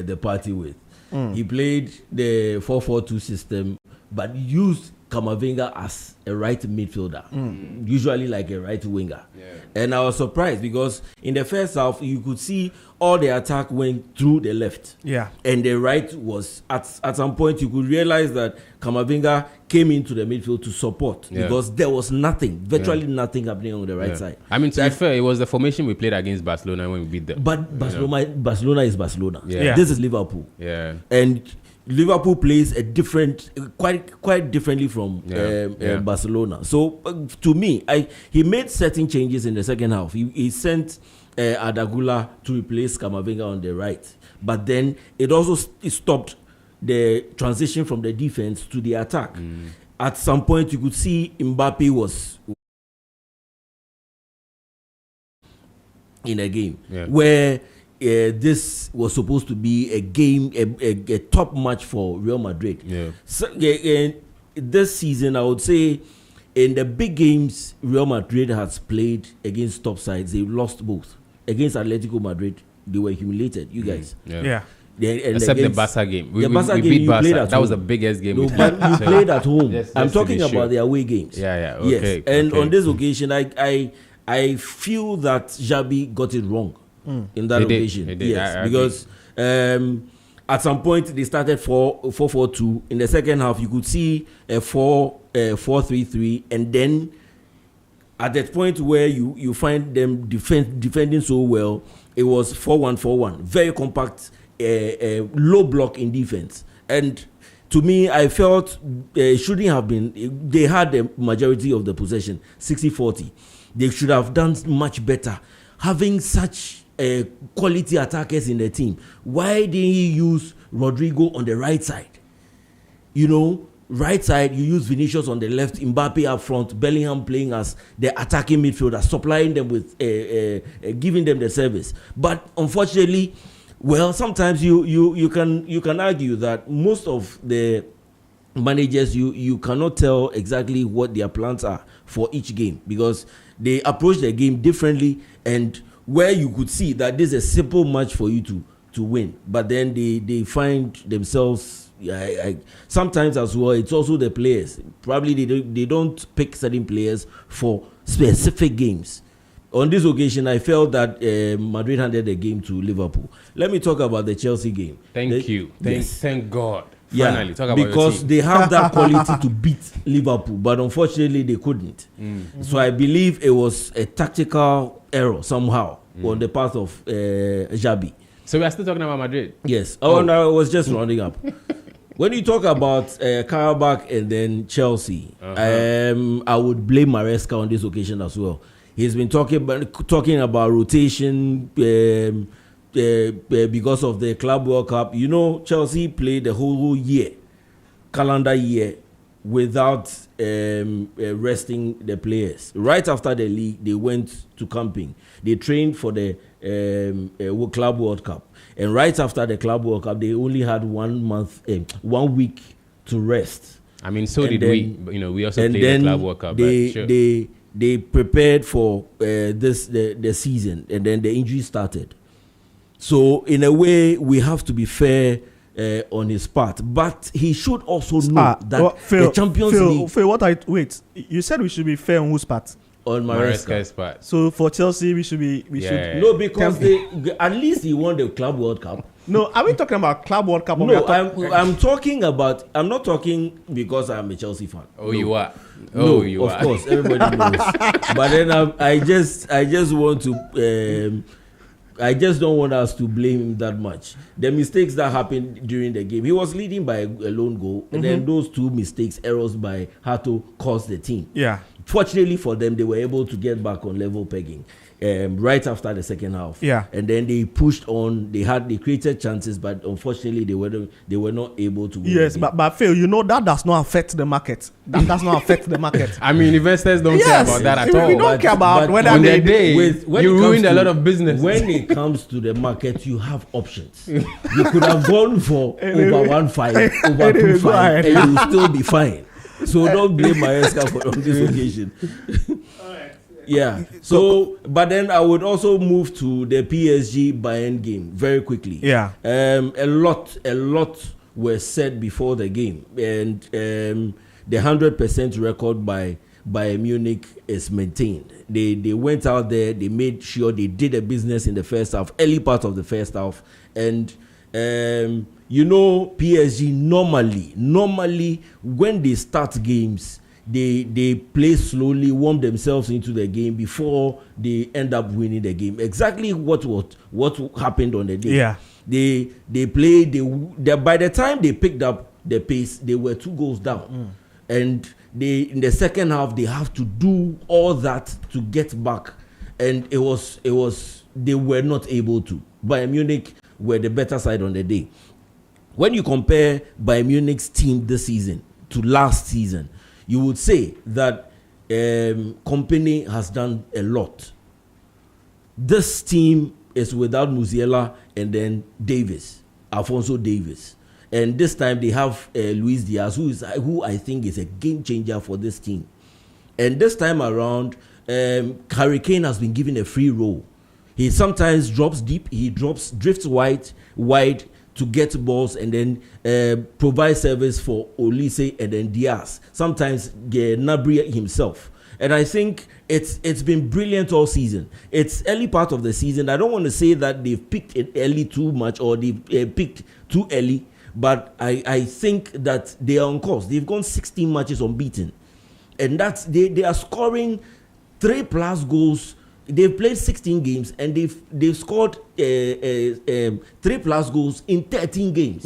the party with. He played the 4-4-2 system, but used Camavinga as a right midfielder, usually like a right winger. Yeah. And I was surprised because in the first half, you could see all the attack went through the left. Yeah. And the right was, at some point, you could realize that Camavinga came into the midfield to support because there was virtually nothing happening on the right side. I mean, to be fair, it was the formation we played against Barcelona when we beat them. But Barcelona is Barcelona. Yeah. This is Liverpool. Yeah. And Liverpool plays quite differently from Barcelona. So to me, he made certain changes in the second half. He sent Adagula to replace Camavinga on the right, but then it also stopped the transition from the defense to the attack. At some point, you could see Mbappe was in a game where this was supposed to be a game, a top match for Real Madrid. Yeah. So, this season, I would say, in the big games Real Madrid has played against top sides, they lost both. Against Atletico Madrid, they were humiliated. You guys. Yeah. Except the Barca game. We beat Barca. That was the biggest game. No, but you played at home. I'm talking about the away games. Yeah. Okay. Yes. And on this occasion, I feel that Xabi got it wrong. In that occasion, yes, because at some point they started 4-4-2. In the second half, you could see a 4-3-3, and then at that point where you find them defending so well, it was 4-1-4-1, very compact, low block in defense. And to me, I felt it shouldn't have been. They had the majority of the possession, 60-40. They should have done much better, having such quality attackers in the team. Why didn't he use Rodrigo on the right side? Right side, you use Vinicius on the left, Mbappe up front, Bellingham playing as the attacking midfielder, supplying them with, giving them the service. But unfortunately, sometimes you can argue that most of the managers, you cannot tell exactly what their plans are for each game because they approach the game differently, and where you could see that this is a simple match for you to win, but then they find themselves sometimes as well. It's also the players. Probably they don't pick certain players for specific games. On this occasion, I felt that Madrid handed the game to Liverpool. Let me talk about the Chelsea game. Thank God. Finally, talk about because they have that quality to beat Liverpool, but unfortunately they couldn't. So I believe it was a tactical error somehow on the part of Xabi. So we are still talking about Madrid? Yes. No, I was just rounding up. When you talk about Karabakh and then Chelsea, I would blame Maresca on this occasion as well. He's been talking about rotation because of the Club World Cup. Chelsea played the whole year, calendar year, without resting the players. Right after the league, they went to camping. They trained for the Club World Cup. And right after the Club World Cup, they only had 1 week to rest. I mean, so did we. We also played the Club World Cup. They prepared for the season, and then the injury started. So in a way, we have to be fair on his part, but he should also know that the Champions League. Wait, you said we should be fair on whose part? On Maresca's part. So for Chelsea, we should. No, because at least he won the Club World Cup. No, are we talking about Club World Cup? No, I'm talking about. I'm not talking because I'm a Chelsea fan. Oh, no. You are. Of course, everybody knows. But then I just want to. I just don't want us to blame him that much. The mistakes that happened during the game, he was leading by a lone goal, and then those two mistakes, errors by Hato, caused the team. Yeah. Fortunately for them, they were able to get back on level pegging right after the second half. Yeah. And then they pushed on. They created chances, but unfortunately, they were not able to win. Yes, but Phil, that does not affect the market. That does not affect the market. I mean, investors don't care about that at all. We don't care about whether on the day you ruined a lot of business. When it comes to the market, you have options. You could have gone for over 1.5, over 2.5, and you will still be fine. So don't blame Maresca on this occasion. All right. Yeah. So, but then I would also move to the PSG Bayern game very quickly. Yeah. A lot were said before the game, and the 100% record by Bayern Munich is maintained. They went out there, they made sure they did a business in the first half, early part of the first half, and PSG normally when they start games, they play slowly, warm themselves into the game before they end up winning the game. Exactly what happened on the day. Yeah. They played. By the time they picked up the pace, they were 2 goals down, and in the second half they have to do all that to get back, and it was they were not able to. Bayern Munich were the better side on the day. When you compare Bayern Munich's team this season to last season, you would say that Kompany has done a lot. This team is without Musiala and then Alphonso Davies. And this time they have Luis Diaz, who I think is a game changer for this team. And this time around, Harry Kane has been given a free role. He sometimes drops deep, drifts wide to get balls and then provide service for Olise and then Diaz. Sometimes Gnabry himself. And I think it's been brilliant all season. It's early part of the season. I don't want to say that they've picked it early too much or they've picked too early, but I think that they are on course. They've gone 16 matches unbeaten. And that's they are scoring 3+ goals. They've played 16 games and they've scored 3+ goals in 13 games.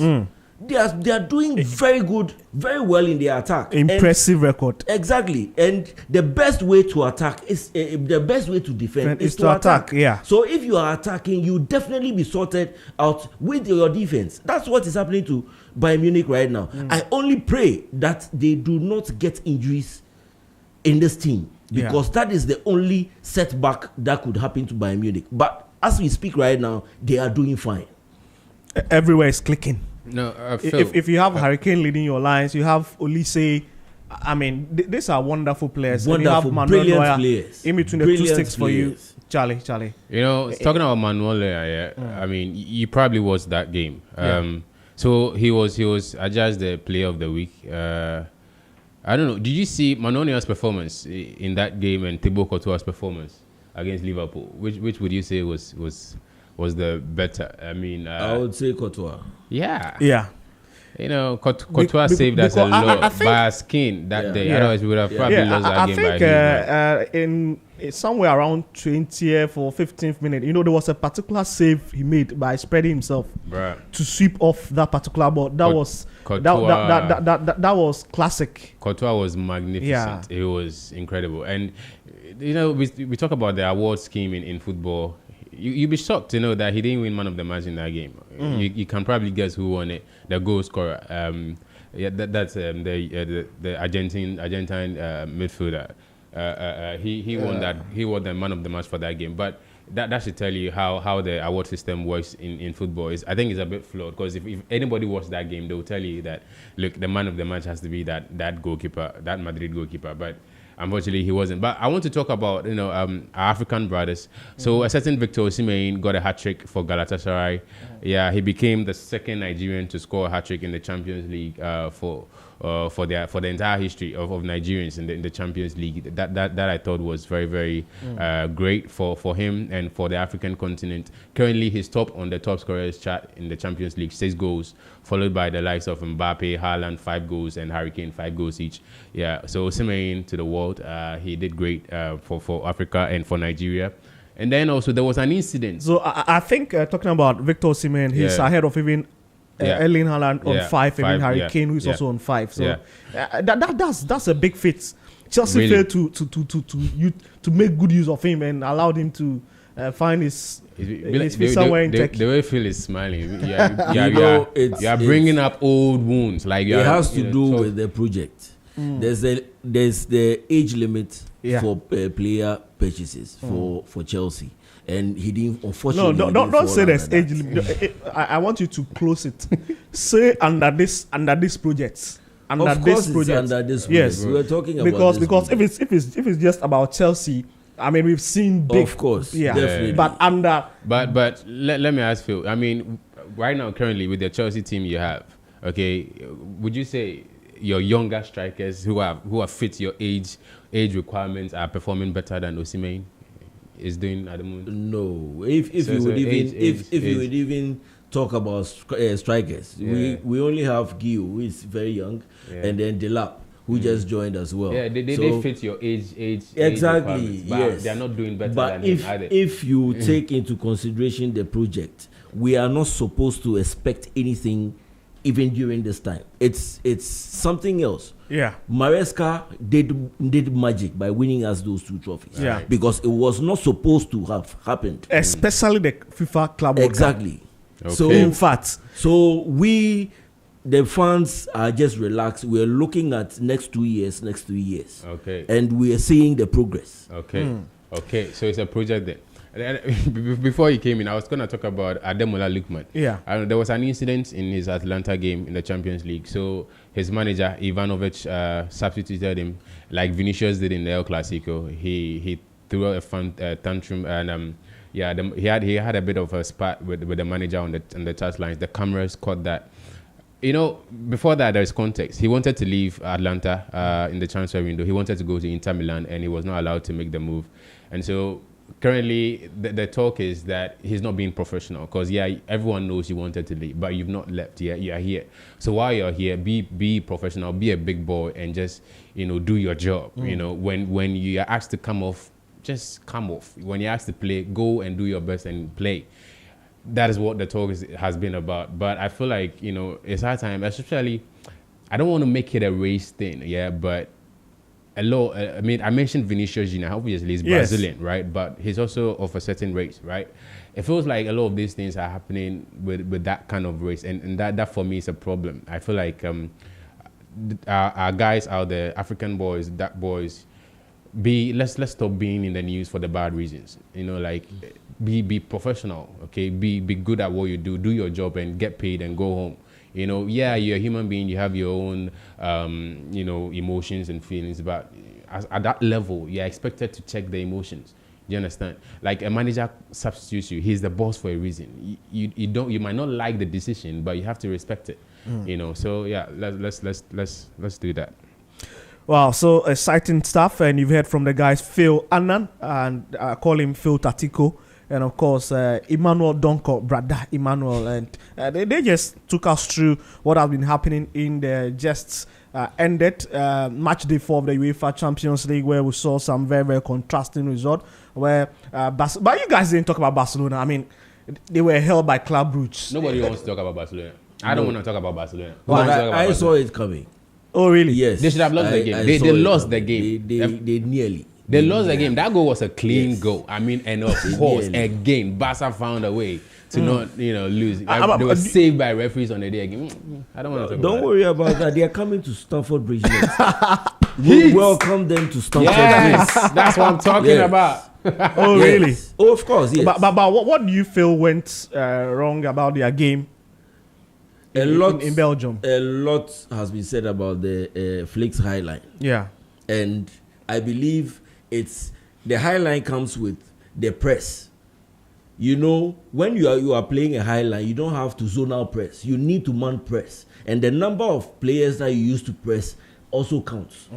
They are doing very well in their attack. Impressive record. Exactly. And the best way to attack is the best way to defend is to attack. Yeah. So if you are attacking, you definitely be sorted out with your defense. That's what is happening to Bayern Munich right now. I only pray that they do not get injuries in this team, because that is the only setback that could happen to Bayern Munich. But as we speak right now, they are doing fine. Everywhere is clicking. No, if you have Harry Kane leading your lines, you have Olise. I mean, these are wonderful players. Wonderful, brilliant players. In between the 2 sticks for you, Charlie. You know, talking about Manuel Neuer, I mean, he probably was that game. So he was adjudged the player of the week. I don't know. Did you see Manuel Neuer's performance in that game and Thibaut Courtois' performance against Liverpool? Which would you say was the better? I mean, I would say Courtois. Yeah. You know, Courtois saved us a lot by a skin that day. Otherwise, we would have probably lost that game. I think in somewhere around 20th or 15th minute, you know, there was a particular save he made by spreading himself to sweep off that particular ball. That was classic. Courtois was magnificent. It was incredible. And you know, we talk about the award scheme in football. You'd be shocked to know that he didn't win man of the match in that game. You can probably guess who won it. The goal scorer. That's the Argentine midfielder. He won that. He won the man of the match for that game. But that should tell you how the award system works in football. I think it's a bit flawed, because if anybody watched that game, they will tell you that, look, the man of the match has to be that goalkeeper, that Madrid goalkeeper. But unfortunately, he wasn't. But I want to talk about our African brothers. So a certain Victor Osimhen got a hat-trick for Galatasaray. Yeah, he became the second Nigerian to score a hat-trick in the Champions League for the entire history of Nigerians in the Champions League. That I thought was very, very great for him and for the African continent. Currently, he's top on the top scorers chart in the Champions League, 6 goals, followed by the likes of Mbappe, Haaland, 5 goals, and Harry Kane, 5 goals each. Yeah, so Osimhen to the world. He did great for Africa and for Nigeria. And then also there was an incident. So I think talking about Victor Osimhen, he's ahead of even Erling Haaland on 5, and then Harry Kane, who's also on 5. So that's a big fit. Chelsea failed to make good use of him and allowed him to find his feet somewhere in Turkey. The way Phil is smiling, you are bringing up old wounds. Like it has to do with the project. There's the age limit for player purchases for Chelsea. And he didn't, unfortunately. No, don't say there's age limit. I want you to close it. Say under this project. Under this project. Yes, we were talking about because if it's just about Chelsea I mean, we've seen big. Of course, definitely. But under. But let me ask Phil. I mean, right now, currently, with the Chelsea team you have, okay, would you say your younger strikers who are fit your age requirements are performing better than Osimhen is doing at the moment? No. If you would even talk about strikers, we only have Gio, who is very young, and then Delap, who just joined as well. Yeah, they fit your age exactly. Yes, they are not doing better but than him either. If you take into consideration the project, we are not supposed to expect anything even during this time. It's something else. Yeah, Maresca did magic by winning us those 2 trophies. Yeah, because it was not supposed to have happened. Especially the FIFA Club World Cup. Exactly. Okay. So in fact, we, the fans, are just relaxed. We're looking at next 2 years, next 3 years. Okay. And we are seeing the progress. Okay. Okay. So it's a project then. Before he came in, I was going to talk about Ademola Lookman. Yeah. There was an incident in his Atlanta game in the Champions League. So his manager, Ivanovic, substituted him like Vinicius did in the El Clasico. He threw a tantrum and he had a bit of a spat with the manager on the touchlines. The cameras caught that. You know, before that, there's context. He wanted to leave Atlanta in the transfer window. He wanted to go to Inter Milan, and he was not allowed to make the move. And so currently, the talk is that he's not being professional because, everyone knows you wanted to leave, but you've not left yet. You are here. So while you're here, be professional, be a big boy, and just, do your job. You know, when you are asked to come off, just come off. When you're asked to play, go and do your best and play. That is what the talk has been about. But I feel like, it's our time, especially, I don't want to make it a race thing, but I mentioned Vinicius Junior. Obviously, he's Brazilian, right? But he's also of a certain race, right? It feels like a lot of these things are happening with that kind of race. And that for me is a problem. I feel like our guys out there, African boys, black boys, let's stop being in the news for the bad reasons. Be professional, okay? Be good at what you do your job and get paid and go home. You're a human being, you have your own emotions and feelings, but at that level you're expected to check the emotions. Do you understand? Like a manager substitutes you, he's the boss for a reason. You might not like the decision, but you have to respect it. So let's do that. Wow, so exciting stuff. And you've heard from the guys Phil Annan, and I call him Phil Tatiko, and of course Emmanuel Donko, brother Emmanuel, and they just took us through what has been happening in the just ended match day 4 of the UEFA Champions League, where we saw some very, very contrasting result. Where but you guys didn't talk about Barcelona. I mean, they were held by Club Brugge. Nobody wants to talk about Barcelona. I don't want to talk about Barcelona. I saw it coming. Oh, really? Yes. They should have lost the game. They lost the game. They nearly. They lost the game. That goal was a clean goal. I mean, and of course, again, Barca found a way to not, lose. They were saved by referees on the day again. I don't want to talk about that. Don't worry about that. They are coming to Stamford Bridge next. We welcome them to Stamford Bridge. That's what I'm talking about. Oh, really? Oh, of course, yes. But what do you feel went wrong about their game? In Belgium, a lot has been said about the Flick's high line. Yeah, and I believe the high line comes with the press. When you are playing a high line, you don't have to zonal press. You need to man press, and the number of players that you use to press also counts.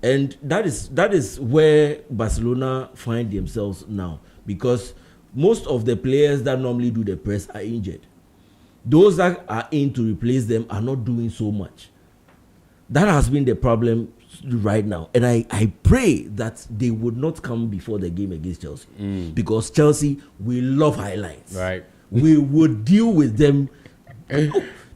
And that is where Barcelona find themselves now, because most of the players that normally do the press are injured. Those that are in to replace them are not doing so much. That has been the problem right now. And I pray that they would not come before the game against Chelsea. Because Chelsea, we love high lines. Right. We would deal with them.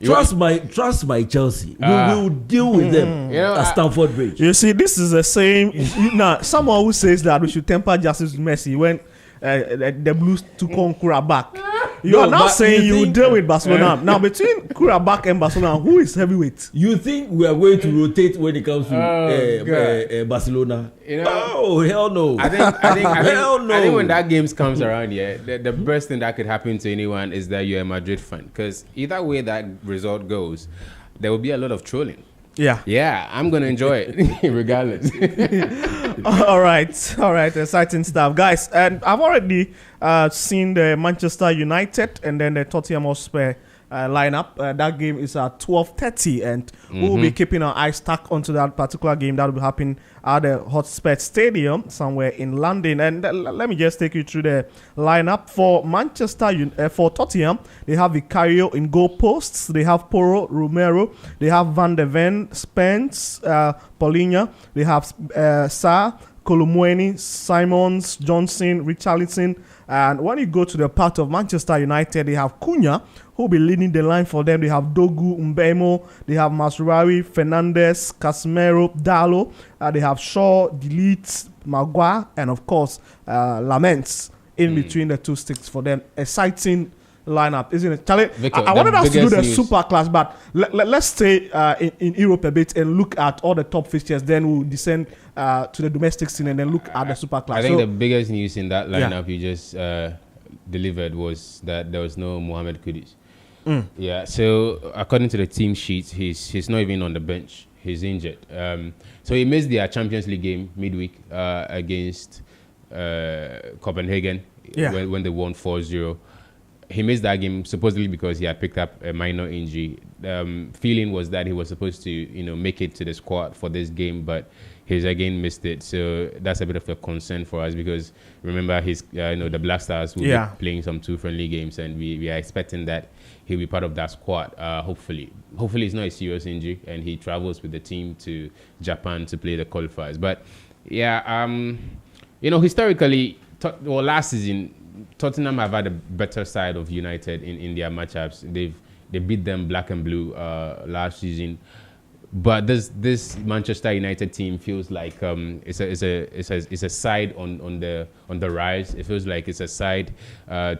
Trust my Chelsea. We will deal with them at Stamford Bridge. You see, this is the same. Now, someone who says that we should temper justice with Messi when the Blues took on Karabakh. You are now saying you deal with Barcelona. Now, between Karabakh and Barcelona, who is heavyweight? You think we are going to rotate when it comes to Barcelona? Oh, hell no. I think hell no. I think when that game comes around, the best thing that could happen to anyone is that you're a Madrid fan. Because either way that result goes, there will be a lot of trolling. Yeah, I'm going to enjoy it regardless. All right, exciting stuff, guys. And I've already seen the Manchester United and then the Tottenham Hotspur lineup. That game is at 12:30, and we'll be keeping our eyes stuck onto that particular game that will be happening at the Hotspur Stadium somewhere in London. And let me just take you through the lineup for for Tottenham. They have Vicario in goal posts. They have Porro, Romero. They have Van de Ven, Spence, Paulinho. They have Sarr, Kolomouani, Simons, Johnson, Richarlison. And when you go to the part of Manchester United, they have Cunha, who will be leading the line for them. They have Dogu, Mbemo. They have Masraoui, Fernandes, Casemiro, Dalot. They have Shaw, Delete, Maguire, and of course, Laments in between the two sticks for them. Exciting lineup, isn't it? Charlie, Victor, I wanted us to do the super class, but let's stay in Europe a bit and look at all the top fixtures. Then we'll descend to the domestic scene and then look at the super class. I think the biggest news in that lineup you just delivered was that there was no Mohamed Kudus. Yeah, so according to the team sheet, he's not even on the bench. He's injured. So he missed their Champions League game midweek against Copenhagen when they won 4-0. He missed that game supposedly because he had picked up a minor injury. Feeling was that he was supposed to, make it to the squad for this game, but he's again missed it. So that's a bit of a concern for us because remember the Black Stars will be playing some 2 friendly games, and we are expecting that he'll be part of that squad. Hopefully it's not a serious injury, and he travels with the team to Japan to play the qualifiers. But historically, last season, Tottenham have had a better side of United in their matchups. They beat them black and blue last season, but this Manchester United team feels like it's a side on the rise. It feels like it's a side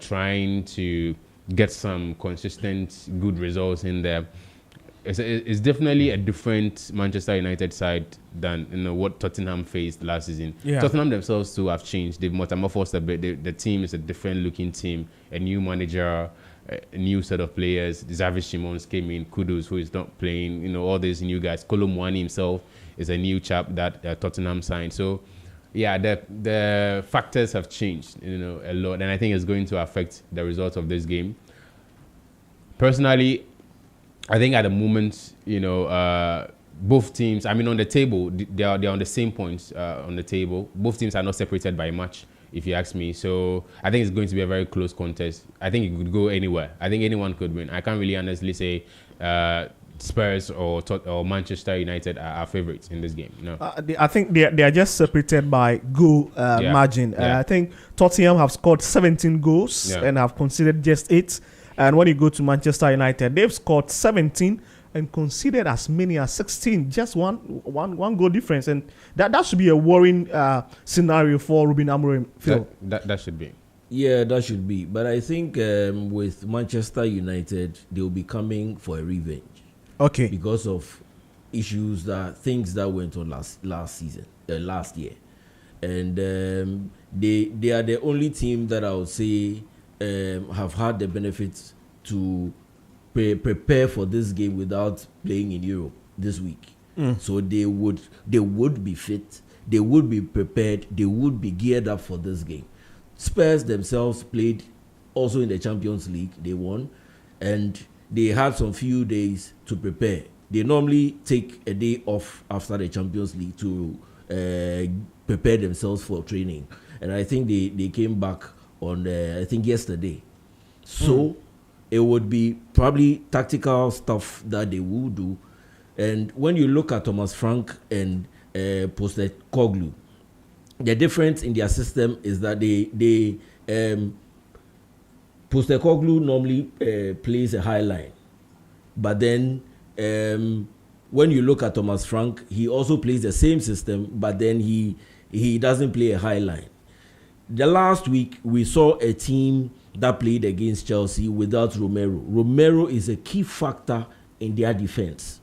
trying to get some consistent good results in there. It's definitely a different Manchester United side than what Tottenham faced last season. Yeah. Tottenham themselves too have changed. They've metamorphosed a bit. The team is a different looking team. A new manager, a new set of players. Xavi Simons came in. Kudus, who is not playing. All these new guys. Kolomouani himself is a new chap that Tottenham signed. So yeah, the factors have changed a lot, and I think it's going to affect the results of this game. Personally, I think at the moment, both teams, on the table, they're on the same points on the table. Both teams are not separated by much, if you ask me. So I think it's going to be a very close contest. I think it could go anywhere. I think anyone could win. I can't really honestly say Spurs or Manchester United are favorites in this game. No. I think they are just separated by goal margin. I think Tottenham have scored 17 goals and have conceded just 8. And when you go to Manchester United, they've scored 17 and conceded as many as 16. Just one goal difference. And that should be a worrying scenario for Ruben Amorim. That should be. Yeah, that should be. But I think with Manchester United, they'll be coming for a revenge. Okay. Because of things that went on last year. And they are the only team that I would say have had the benefits to prepare for this game without playing in Europe this week. So they would be fit, they would be prepared, they would be geared up for this game. Spurs themselves played also in the Champions League, they won, and they had some few days to prepare. They normally take a day off after the Champions League to prepare themselves for training, and I think they came back on I think yesterday. So it would be probably tactical stuff that they will do. And when you look at Thomas Frank and Postecoglou, the difference in their system is that they Postecoglou normally plays a high line, but then when you look at Thomas Frank, he also plays the same system, but then he doesn't play a high line. The last week, we saw a team that played against Chelsea without Romero. Romero is a key factor in their defense.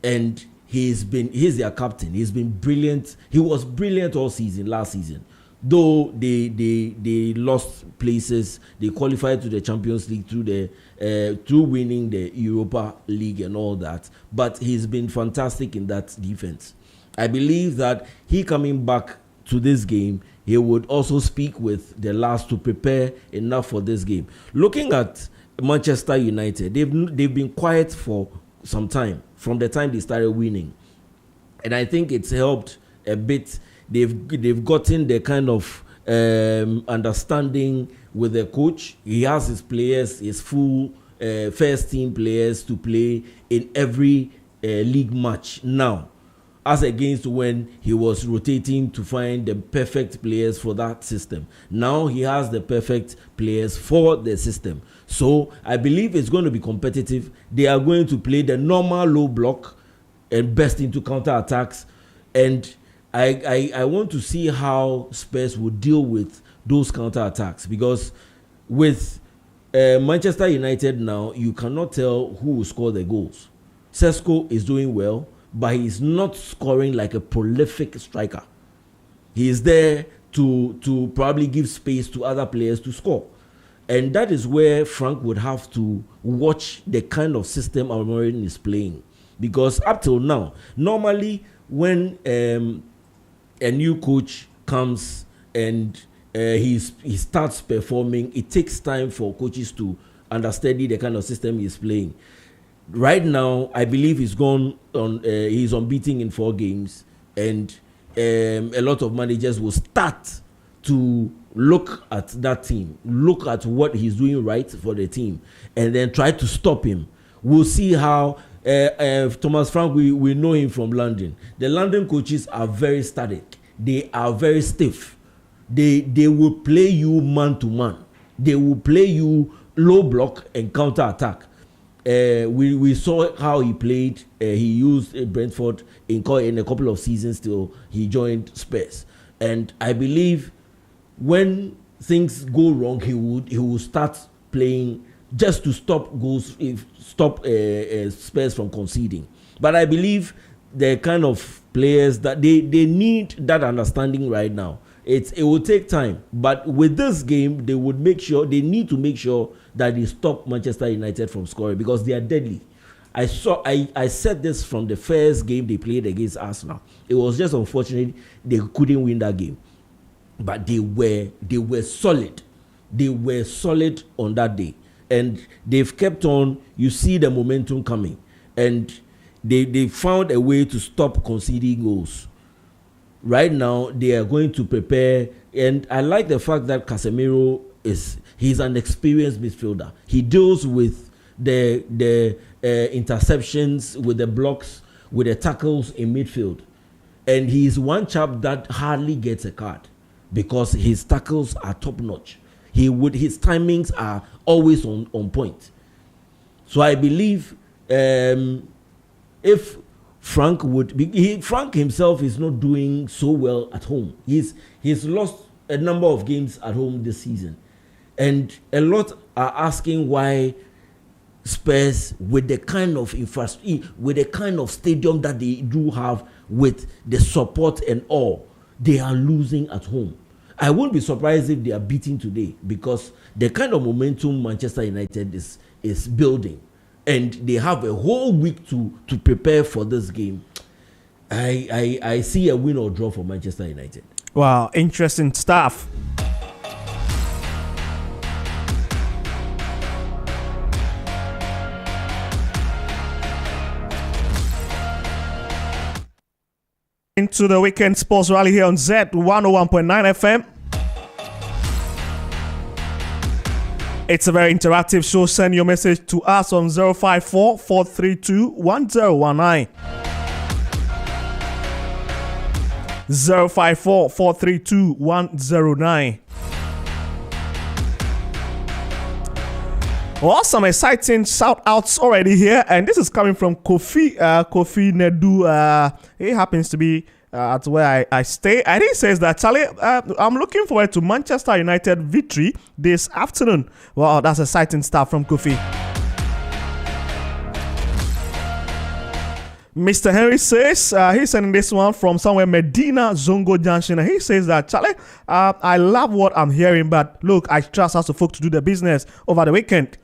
And he's their captain. He's been brilliant. He was brilliant all season, last season. Though they lost places, they qualified to the Champions League through winning the Europa League and all that. But he's been fantastic in that defense. I believe that he coming back to this game, he would also speak with the last to prepare enough for this game. Looking at Manchester United, they've been quiet for some time, from the time they started winning. And I think it's helped a bit. They've gotten the kind of understanding with the coach. He has his players, his full first team players to play in every league match now, as against when he was rotating to find the perfect players for that system. Now he has the perfect players for the system. So I believe it's going to be competitive. They are going to play the normal low block and burst into counter-attacks. And I want to see how Spurs will deal with those counter-attacks, because with Manchester United now, you cannot tell who will score the goals. Sesko is doing well, but he's not scoring like a prolific striker. He is there to probably give space to other players to score. And that is where Frank would have to watch the kind of system Amorim is playing. Because up till now, normally when a new coach comes and he starts performing, it takes time for coaches to understand the kind of system he's playing. Right now, I believe he's unbeaten in 4 games, and a lot of managers will start to look at that team, look at what he's doing right for the team, and then try to stop him. We'll see how Thomas Frank, we know him from London. The London coaches are very static. They are very stiff. They will play you man to man. They will play you low block and counter attack. We saw how he played. He used Brentford in a couple of seasons till he joined Spurs. And I believe when things go wrong, he will start playing just to stop goals, stop Spurs from conceding. But I believe the kind of players that they need that understanding right now. It will take time, but with this game, they need to make sure that they stop Manchester United from scoring, because they are deadly. I said this from the first game they played against Arsenal. It was just unfortunate they couldn't win that game, but they were solid. They were solid on that day, and they've kept on. You see the momentum coming, and they found a way to stop conceding goals. Right now, they are going to prepare, and I like the fact that Casemiro he's an experienced midfielder. He deals with the interceptions, with the blocks, with the tackles in midfield, and he's one chap that hardly gets a card because his tackles are top notch. His timings are always on point. So I believe if Frank Frank himself is not doing so well at home. He's lost a number of games at home this season, and a lot are asking why Spurs, with the kind of infrastructure, with the kind of stadium that they do have, with the support and all, they are losing at home. I won't be surprised if they are beating today, because the kind of momentum Manchester United is building, and they have a whole week to prepare for this game. I see a win or draw for Manchester United. Wow, interesting stuff. Into the weekend sports rally here on Z 101.9 FM. It's a very interactive show. Send your message to us on 054 432 1019. 054 432 109. Well, some exciting shout outs already here, and this is coming from Kofi Nedu. He happens to be at where I stay, and he says that, Charlie, I'm looking forward to Manchester United victory this afternoon. Wow, that's exciting stuff from Kofi. Mr. Henry says, he's sending this one from somewhere, Medina Zongo Junction, and he says that, Charlie, I love what I'm hearing, but look, I trust us to folk to do the business over the weekend.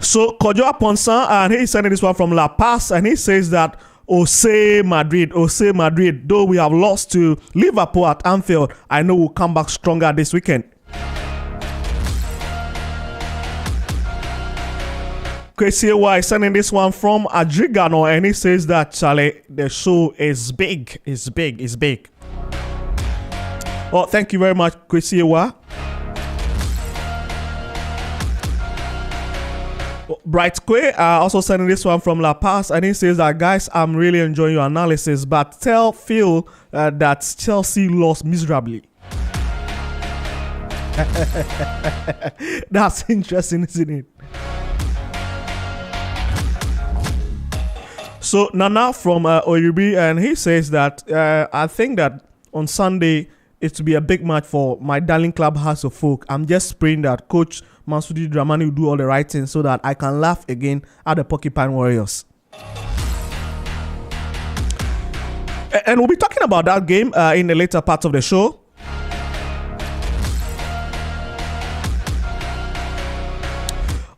So, Kojo Aponsan, and he's sending this one from La Paz, and he says that Ose Madrid. Though we have lost to Liverpool at Anfield, I know we'll come back stronger this weekend. KCY is sending this one from Adrigano, and he says that, Charlie, the show is big. It's big. Oh, thank you very much, KCY. Bright Quay also sending this one from La Paz, and he says that, guys, I'm really enjoying your analysis, but tell Phil that Chelsea lost miserably. That's interesting, isn't it? So Nana from Oyubi, and he says that I think that on Sunday it will be a big match for my darling club Hearts of Folk. I'm just praying that Coach Masudi Dramani will do all the right things so that I can laugh again at the Porcupine Warriors. And we'll be talking about that game in the later part of the show.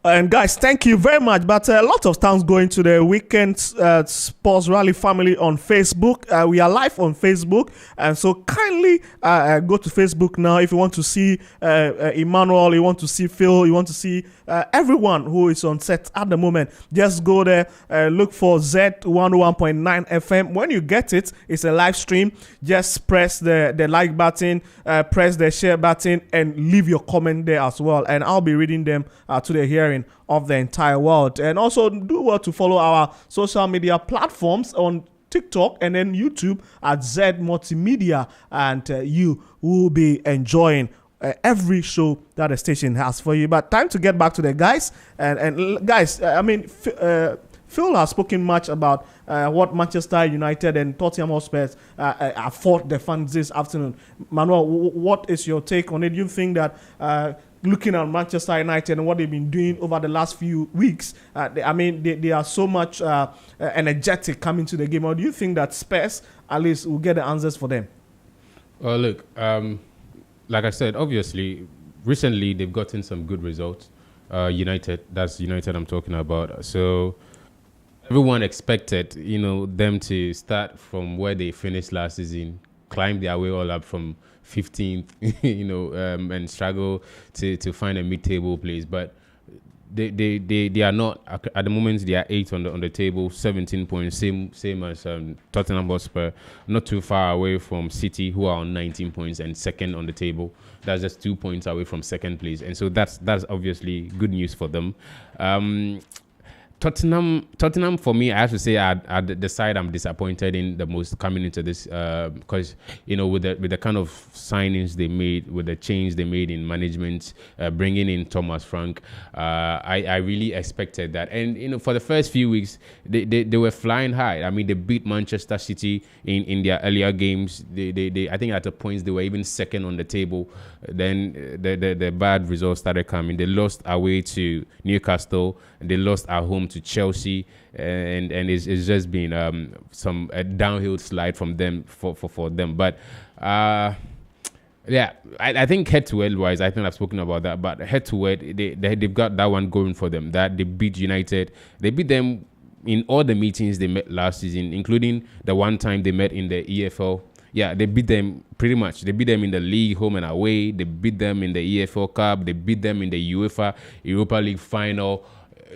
And guys, thank you very much. But a lot of thanks going to the Weekend Sports Rally family on Facebook. We are live on Facebook. And so kindly go to Facebook now if you want to see Emmanuel, you want to see Phil, you want to see everyone who is on set at the moment. Just go there, look for Z101.9 FM. When you get it, it's a live stream. Just press the like button, press the share button, and leave your comment there as well. And I'll be reading them to the hearing of the entire world. And also do well to follow our social media platforms on TikTok and then YouTube at Z Multimedia, and you will be enjoying every show that the station has for you. But time to get back to the guys. And guys, I mean, Phil has spoken much about what Manchester United and Tottenham Hotspur afford the fans this afternoon. Manuel, what is your take on it? Do you think that looking at Manchester United and what they've been doing over the last few weeks, they are so much energetic coming to the game, or do you think that Spurs at least will get the answers for them? Well, look, like I said, obviously, recently they've gotten some good results. United I'm talking about. So everyone expected, them to start from where they finished last season, climb their way all up from 15th, and struggle to find a mid-table place. But they are not at the moment. They are 8th on the table, 17 points, same as Tottenham Hotspur, not too far away from City, who are on 19 points and second on the table. That's just 2 points away from second place, and so that's obviously good news for them. Tottenham, for me, I have to say, are the side I'm disappointed in the most coming into this, because with the kind of signings they made, with the change they made in management, bringing in Thomas Frank, I really expected that. And for the first few weeks, they were flying high. I mean, they beat Manchester City in their earlier games. They I think at the points they were even second on the table. Then the bad results started coming. They lost away to Newcastle, and they lost at home to Chelsea, and it's just been a downhill slide from them for them. But I think head-to-head wise, I think I've spoken about that. But head-to-head, they've got that one going for them. That they beat United. They beat them in all the meetings they met last season, including the one time they met in the EFL. Yeah, they beat them pretty much. They beat them in the league, home and away. They beat them in the EFL Cup. They beat them in the UEFA Europa League final.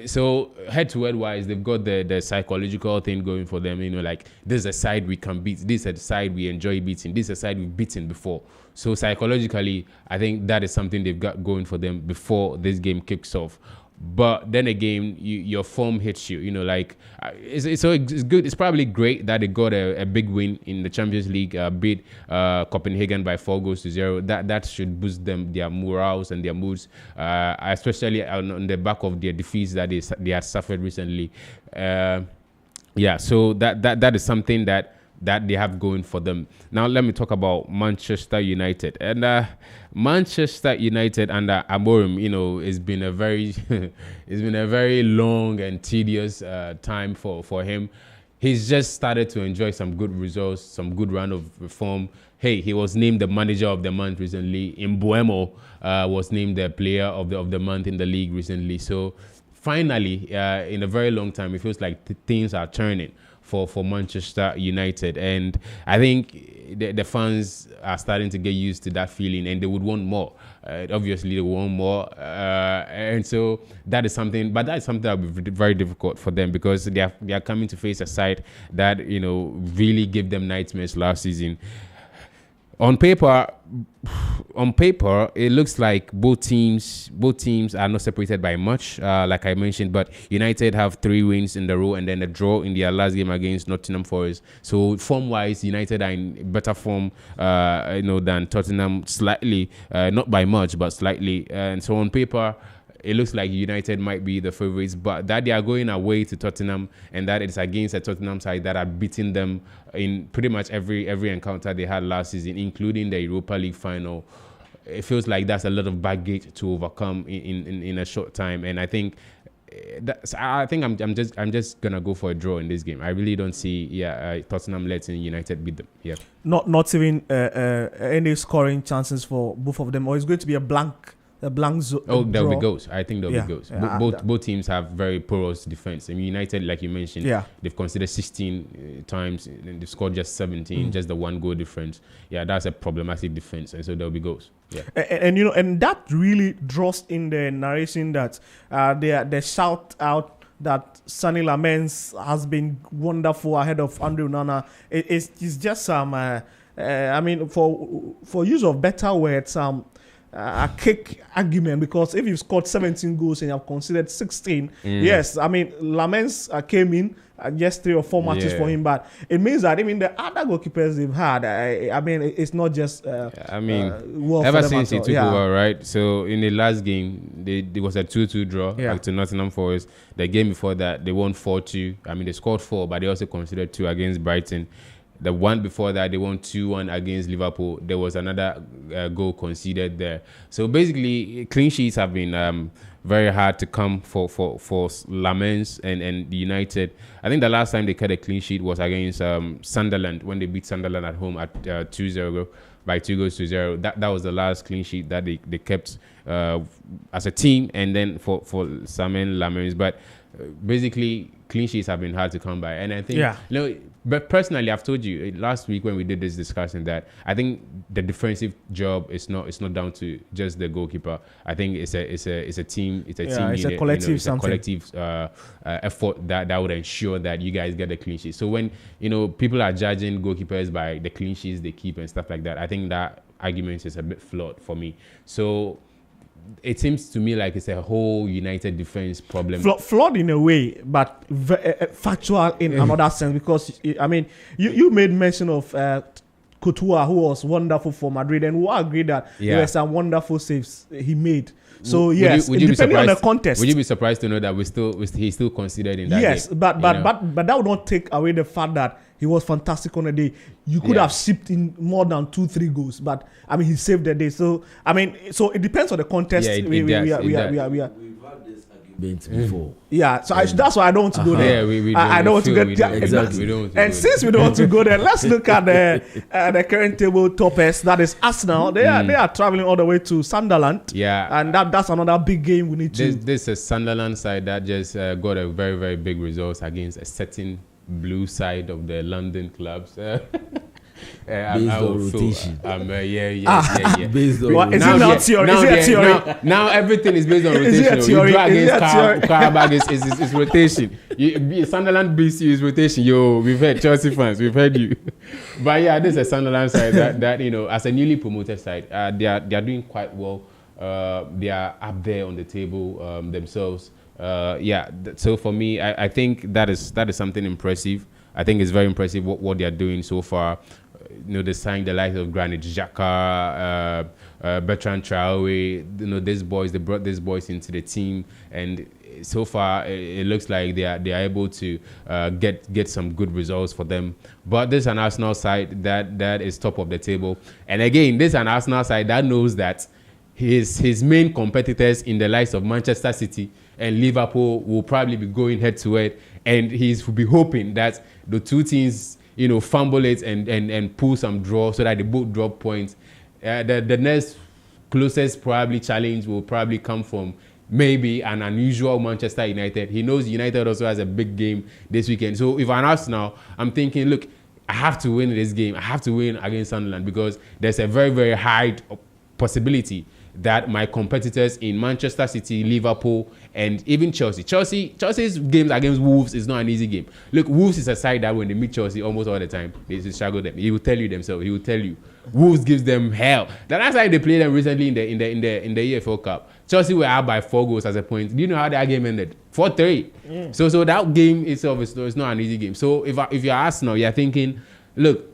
So head-to-head wise, they've got the psychological thing going for them. Like, this is a side we can beat. This is a side we enjoy beating. This is a side we've beaten before. So psychologically, I think that is something they've got going for them before this game kicks off. But then again, your form hits you. It's good. It's probably great that they got a big win in the Champions League, beat Copenhagen by 4-0. That should boost their morals and their moods, especially on the back of their defeats that they had suffered recently. So that is something that they have going for them. Now let me talk about Manchester United. And Manchester United under Amorim, it's been a very long and tedious time for him. He's just started to enjoy some good results, some good run of reform. Hey, he was named the manager of the month recently. Mbuemo was named the player of the month in the league recently. So finally, in a very long time, it feels like things are turning for Manchester United, and I think the fans are starting to get used to that feeling, and they would want more. Obviously, they want more, and so that is something. But that is something that will be very difficult for them, because they are coming to face a side that really gave them nightmares last season. On paper, it looks like both teams are not separated by much, like I mentioned. But United have 3 wins in a row and then a draw in their last game against Nottingham Forest. So form-wise, United are in better form, than Tottenham, slightly, not by much, but slightly. And so on paper, it looks like United might be the favourites, but that they are going away to Tottenham, and that it's against a Tottenham side that are beating them in pretty much every encounter they had last season, including the Europa League final. It feels like that's a lot of baggage to overcome in a short time, and I think I'm just gonna go for a draw in this game. I really don't see Tottenham letting United beat them. Yeah, not even any scoring chances for both of them, or it's going to be a blank zone. There'll be goals. I think there'll be goals. Both teams have very porous defense. I mean, United, like you mentioned, they've considered 16 times and they've scored just 17, just the 1 goal difference. Yeah, that's a problematic defense, and so there'll be goals. Yeah, and that really draws in the narration that they shout out that Sonny Lamens has been wonderful ahead of Andre Onana. It's just I mean, for use of better words, a kick argument, because if you've scored 17 goals and you have considered 16, yes, I mean, Lamens came in just 3 or 4 matches for him, but it means that even the other goalkeepers they've had, I mean, it's not just ever since he took over, right? So in the last game, there was a 2-2 draw back to Nottingham Forest. The game before that, they won 4-2. I mean, they scored 4, but they also considered 2 against Brighton. The one before that, they won 2-1 against Liverpool. There was another goal conceded there. So basically, clean sheets have been very hard to come for Lamens and United. I think the last time they cut a clean sheet was against Sunderland, when they beat Sunderland at home at 2-0 by 2-0. That was the last clean sheet that they kept as a team, and then for Samuel Lamens. But basically, clean sheets have been hard to come by, and I think but personally, I've told you last week when we did this discussion that I think the defensive job is not down to just the goalkeeper. I think it's a team. It's a team. It's a collective. It's a collective effort that would ensure that you guys get the clean sheet. So when people are judging goalkeepers by the clean sheets they keep and stuff like that, I think that argument is a bit flawed for me. So it seems to me like it's a whole United defense problem. Flawed in a way, but factual in another sense, because I mean, you made mention of Courtois, who was wonderful for Madrid, and we agreed that there were some wonderful saves he made. So would you depending on the contest, would you be surprised to know that he's still considered in that game? Yes, but that would not take away the fact that he was fantastic on the day. You could have shipped in more than 2-3 goals, but I mean, he saved the day. So I mean, so it depends on the contest. Yeah, we are. We've had this argument before. Yeah, so that's why I don't want to go there. Yeah, I don't want to get there. Exactly. And since we don't want to go there, let's look at the current table toppers. That is Arsenal. They are traveling all the way to Sunderland. Yeah, and that's another big game we need to. This is a Sunderland side that just got a very, very big result against a certain blue side of the London clubs. Based on rotation. Based on is it not theory? Is it theory? Now everything is based on rotation. You draw against Karabag is rotation. Sunderland BC is rotation. Yo, we've heard Chelsea fans, we've heard you. But yeah, this is a Sunderland side that as a newly promoted side, they are doing quite well. They are up there on the table themselves. So for me, I think that is something impressive. I think it's very impressive what they are doing so far. They signed the likes of Granit Xhaka, Bertrand Traore. These boys, they brought these boys into the team, and so far it looks like they are able to get some good results for them. But this is an Arsenal side that is top of the table, and again, this is an Arsenal side that knows that his main competitors in the likes of Manchester City and Liverpool will probably be going head to head, and will be hoping that the two teams, fumble it and pull some draw so that they both drop points. The next closest probably challenge will probably come from maybe an unusual Manchester United. He knows United also has a big game this weekend. So if I'm Arsenal, I'm thinking, look, I have to win this game. I have to win against Sunderland because there's a very, very high possibility that my competitors in Manchester City, Liverpool, and even Chelsea's games against Wolves is not an easy game. Look, Wolves is a side that when they meet Chelsea almost all the time, they struggle them. He will tell you themselves. He will tell you. Wolves gives them hell. The last time they played them recently in the EFL Cup, Chelsea were out by 4 goals as a point. Do you know how that game ended? 4-3. Yeah. So that game itself is not an easy game. So if you're Arsenal, you're thinking, look,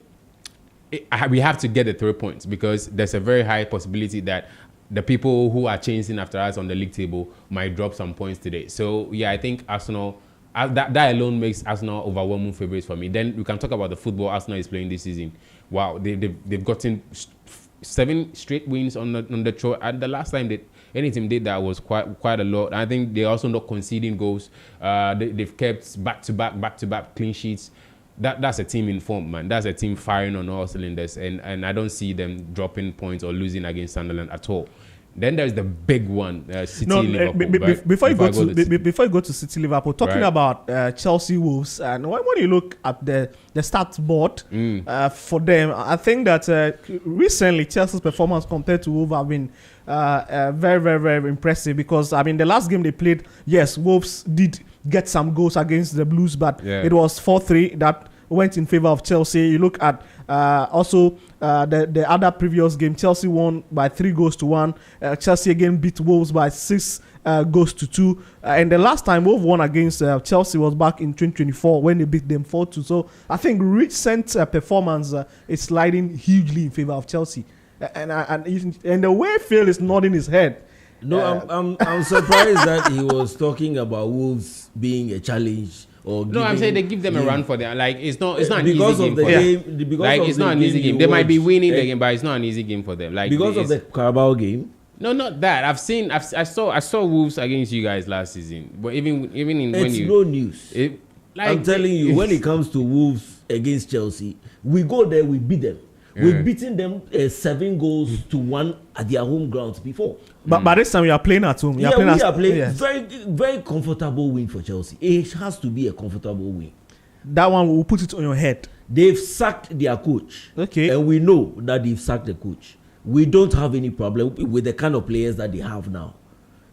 we have to get the 3 points because there's a very high possibility that the people who are chasing after us on the league table might drop some points today. So yeah, I think Arsenal, that alone makes Arsenal overwhelming favorites for me. Then we can talk about the football Arsenal is playing this season. Wow, they've gotten 7 straight wins on the show. And the last time any team did that was quite a lot. I think they're also not conceding goals. They've kept back-to-back clean sheets. That's a team in form, man. That's a team firing on all cylinders, and I don't see them dropping points or losing against Sunderland at all. Then there's the big one, City Liverpool. Before you go to City Liverpool, talking about Chelsea Wolves, and when you look at the stats board for them, I think that recently Chelsea's performance compared to Wolves have been very, very, very impressive because I mean the last game they played, yes, Wolves did get some goals against the Blues, but it was 4-3 that went in favor of Chelsea. You look at also the other previous game, Chelsea won by 3-1. Chelsea again beat Wolves by 6-2. And the last time Wolves won against Chelsea was back in 2024 when they beat them 4-2. So I think recent performance is sliding hugely in favor of Chelsea. And the way Phil is nodding his head. No, I'm surprised that he was talking about Wolves being a challenge. No, I'm saying they give them a run for them. Like it's not an easy game for them. Like it's not an easy game. They might be winning the game, but it's not an easy game for them. Like because of the Carabao game. No, not that. I saw Wolves against you guys last season, but even in it's when you no news. I'm telling you, when it comes to Wolves against Chelsea, we go there, we beat them. We've beaten them 7-1 at their home grounds before. But by this time, we are playing at home. We are playing very, very comfortable win for Chelsea. It has to be a comfortable win. That one will put it on your head. They've sacked their coach. Okay. And we know that they've sacked the coach. We don't have any problem with the kind of players that they have now.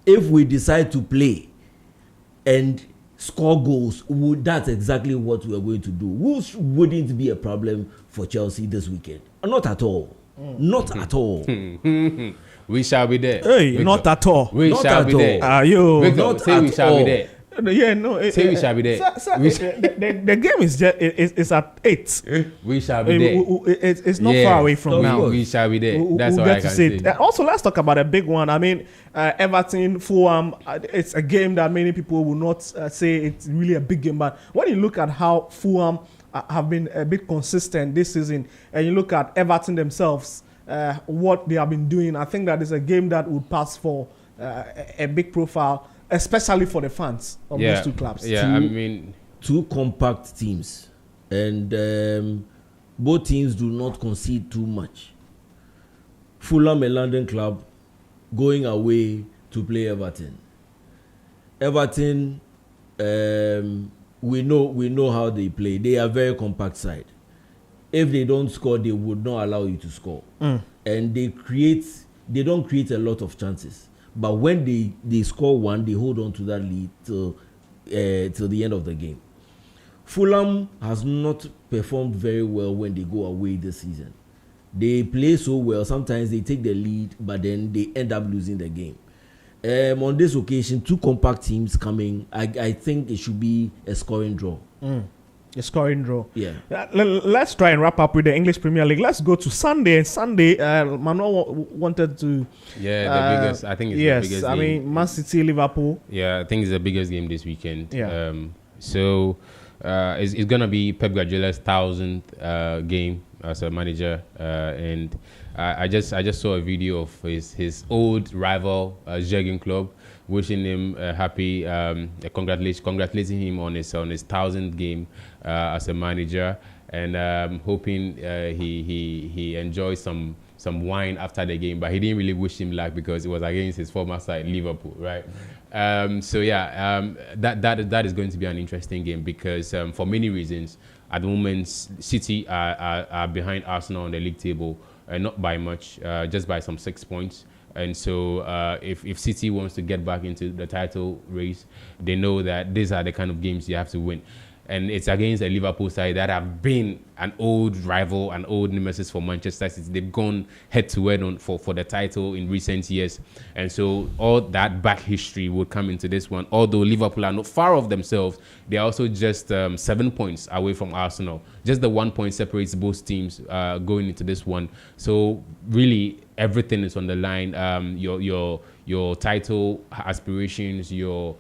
If we decide to play and score goals, that's exactly what we are going to do. Wolves wouldn't be a problem for Chelsea this weekend. Not at all. Not at all. We shall be there. Hey, Victor. Not at all. We not shall be there. Victor, say we shall be there. Yeah, no. Say we shall be there. The game is just it's at 8. We shall be there. It's not far away from now. We shall be there. That's all I can say. Also, let's talk about a big one. I mean, Everton, Fulham. It's a game that many people will not say it's really a big game. But when you look at how Fulham have been a bit consistent this season, and you look at Everton themselves, what they have been doing, I think that is a game that would pass for a big profile, especially for the fans of those two clubs. Yeah, I mean, two compact teams, and both teams do not concede too much. Fulham, a London club, going away to play Everton. Everton, we know how they play. They are very compact side. If they don't score, they would not allow you to score. And they don't create a lot of chances. But when they score one, they hold on to that lead till the end of the game. Fulham has not performed very well when they go away this season. They play so well. Sometimes they take the lead, but then they end up losing the game. On this occasion, two compact teams coming. I think it should be a scoring draw. A scoring draw. Yeah. Let's try and wrap up with the English Premier League. Let's go to Sunday. Sunday, Manuel wanted to. Yeah, the biggest. I think it's the biggest. Yes, I mean, Man City, Liverpool. Yeah, I think it's the biggest game this weekend. Yeah. So it's gonna be Pep Guardiola's 1,000th game as a manager, and I just saw a video of his old rival Jurgen Klopp, wishing him happy, congratulating him on his 1,000th game as a manager, and hoping he enjoys some wine after the game, but he didn't really wish him luck because it was against his former side, Liverpool, right? That is going to be an interesting game because for many reasons, at the moment, City are behind Arsenal on the league table, not by much, just by some 6 points. And so if City wants to get back into the title race, they know that these are the kind of games you have to win. And it's against a Liverpool side that have been an old rival, an old nemesis for Manchester City. They've gone head-to-head for the title in recent years. And so all that back history would come into this one. Although Liverpool are not far off themselves, they are also just 7 points away from Arsenal. Just the 1 point separates both teams going into this one. So really, everything is on the line. Your title aspirations, your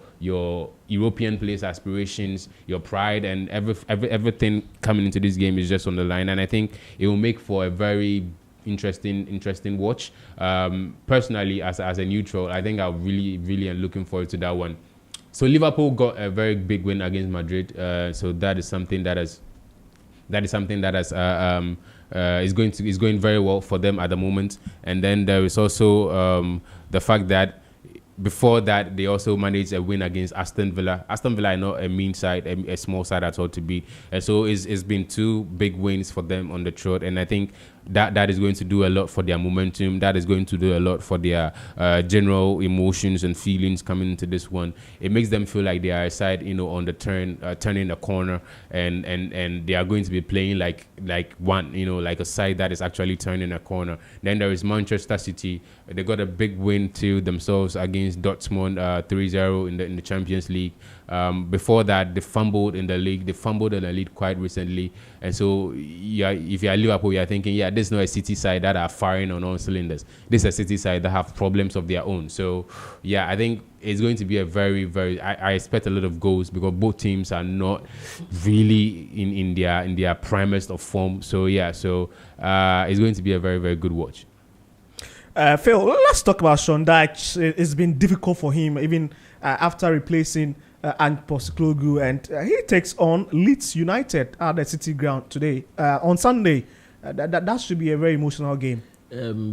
European place aspirations, your pride, and everything coming into this game is just on the line. And I think it will make for a very interesting watch. Personally, as a neutral, I think I really am looking forward to that one. So Liverpool got a very big win against Madrid. So that is something that is going very well for them at the moment. And then there is also the fact that before that, they also managed a win against Aston Villa. Aston Villa are not a mean side, a small side at all to be. And so it's been 2 big wins for them on the trot. And I think that is going to do a lot for their momentum. That is going to do a lot for their general emotions and feelings coming into this one. It makes them feel like they are a side, on the turning a corner, and they are going to be playing like one, like a side that is actually turning a corner. Then there is Manchester City. They got a big win to themselves against Dortmund, 3-0 in the Champions League. Before that, they fumbled in the league. They fumbled in the league quite recently. And so, if you're Liverpool, you're thinking, this is not a City side that are firing on all cylinders. This is a City side that have problems of their own. So, I think it's going to be a very, very... I expect a lot of goals because both teams are not really in their primest of form. So, it's going to be a very, very good watch. Phil, let's talk about Sean Dyche. It's been difficult for him, even after replacing Ange Postecoglou, and he takes on Leeds United at the City Ground today on Sunday. That should be a very emotional game.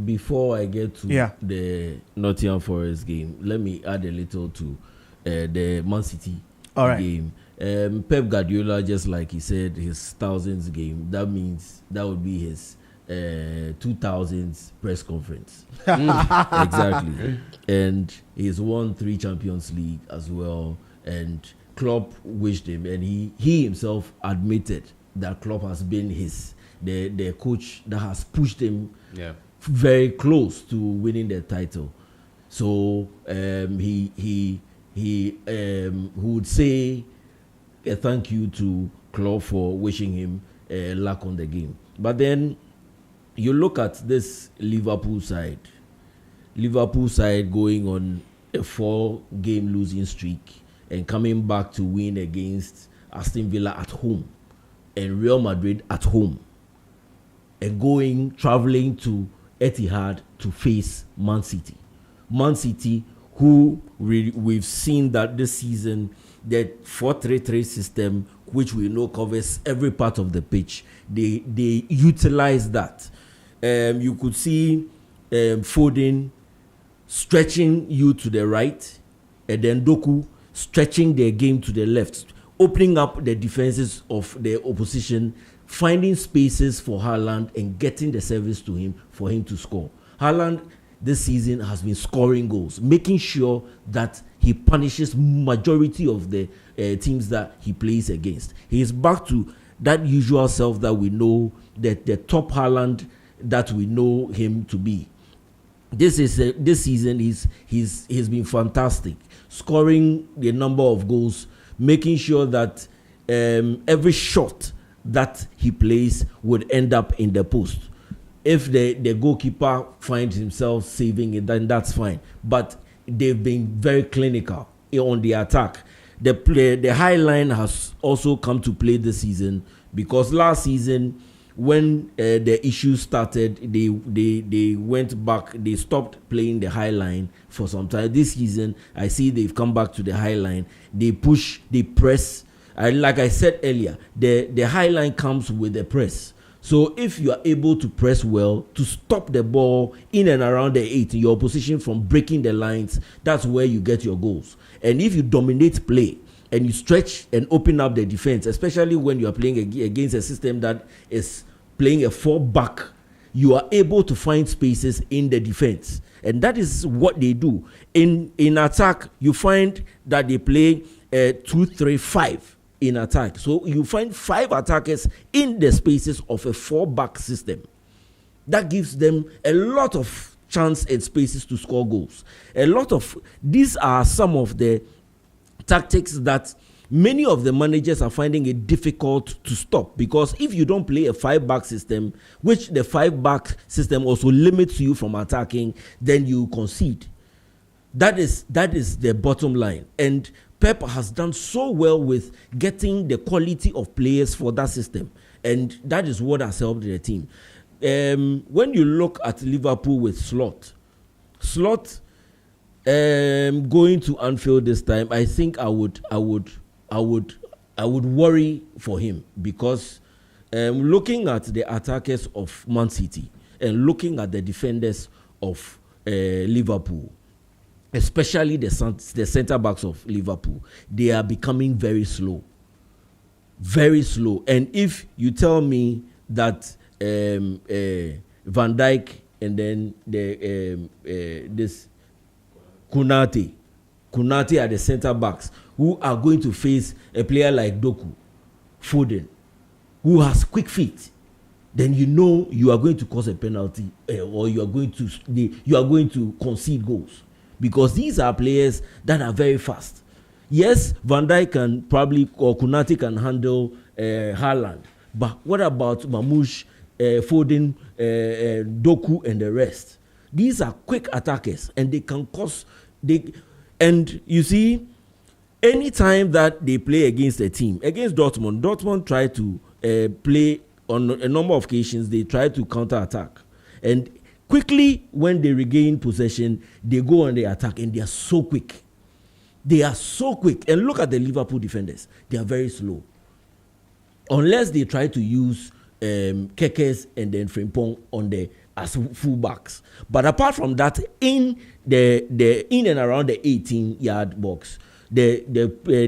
Before I get to the Nottingham Forest game, let me add a little to the Man City game. Pep Guardiola, just like he said, his 1000th game. That means that would be his 2000s press conference. Exactly. And he's won 3 Champions League as well. And Klopp wished him, and he himself admitted that Klopp has been the coach that has pushed him very close to winning the title. So he would say a thank you to Klopp for wishing him luck on the game. But then you look at this Liverpool side going on a 4-game losing streak and coming back to win against Aston Villa at home and Real Madrid at home, and traveling to Etihad to face Man City. Man City, who we've seen that this season, the 4-3-3 system, which we know covers every part of the pitch, they utilize that. You could see Foden stretching you to the right, and then Doku stretching their game to the left, opening up the defenses of the opposition, finding spaces for Haaland and getting the service to him for him to score. Haaland this season has been scoring goals, making sure that he punishes majority of the teams that he plays against. He is back to that usual self that we know, that the top Haaland that we know him to be. This season he's been fantastic, scoring the number of goals, making sure that every shot that he plays would end up in the post. If the goalkeeper finds himself saving it, then that's fine. But they've been very clinical on the attack. The high line has also come to play this season, because last season, when the issues started, they went back. They stopped playing the high line for some time. This season, I see they've come back to the high line. They push, they press. Like I said earlier, the high line comes with the press. So if you are able to press well, to stop the ball in and around the 8, your opposition from breaking the lines, that's where you get your goals. And if you dominate play and you stretch and open up the defense, especially when you are playing against a system that is playing a 4-back, you are able to find spaces in the defense. And that is what they do. In attack, you find that they play 2-3-5 in attack. So you find 5 attackers in the spaces of a 4-back system. That gives them a lot of chance and spaces to score goals. These are some of the tactics that many of the managers are finding it difficult to stop, because if you don't play a 5-back system, which the 5-back system also limits you from attacking, then you concede. That is the bottom line. And Pep has done so well with getting the quality of players for that system, and that is what has helped the team. When you look at Liverpool with Slot going to Anfield this time, I think I would worry for him, because looking at the attackers of Man City and looking at the defenders of Liverpool, especially the centre backs of Liverpool, they are becoming very slow. And if you tell me that Van Dijk and then this Konate are the centre backs who are going to face a player like Doku, Foden, who has quick feet, then you know you are going to cause a penalty or you are going to concede goals, because these are players that are very fast. Yes, Van Dijk can probably, or Konate can handle Haaland, but what about Mamouche, Foden, Doku, and the rest? These are quick attackers, and they can cause. And you see, anytime that they play against a team, against Dortmund tried to play on a number of occasions. They try to counter-attack, and quickly when they regain possession, they go on the attack, and they are so quick. And look at the Liverpool defenders; they are very slow. Unless they try to use Kekes and then Frimpong as fullbacks. But apart from that, in and around the 18-yard box, the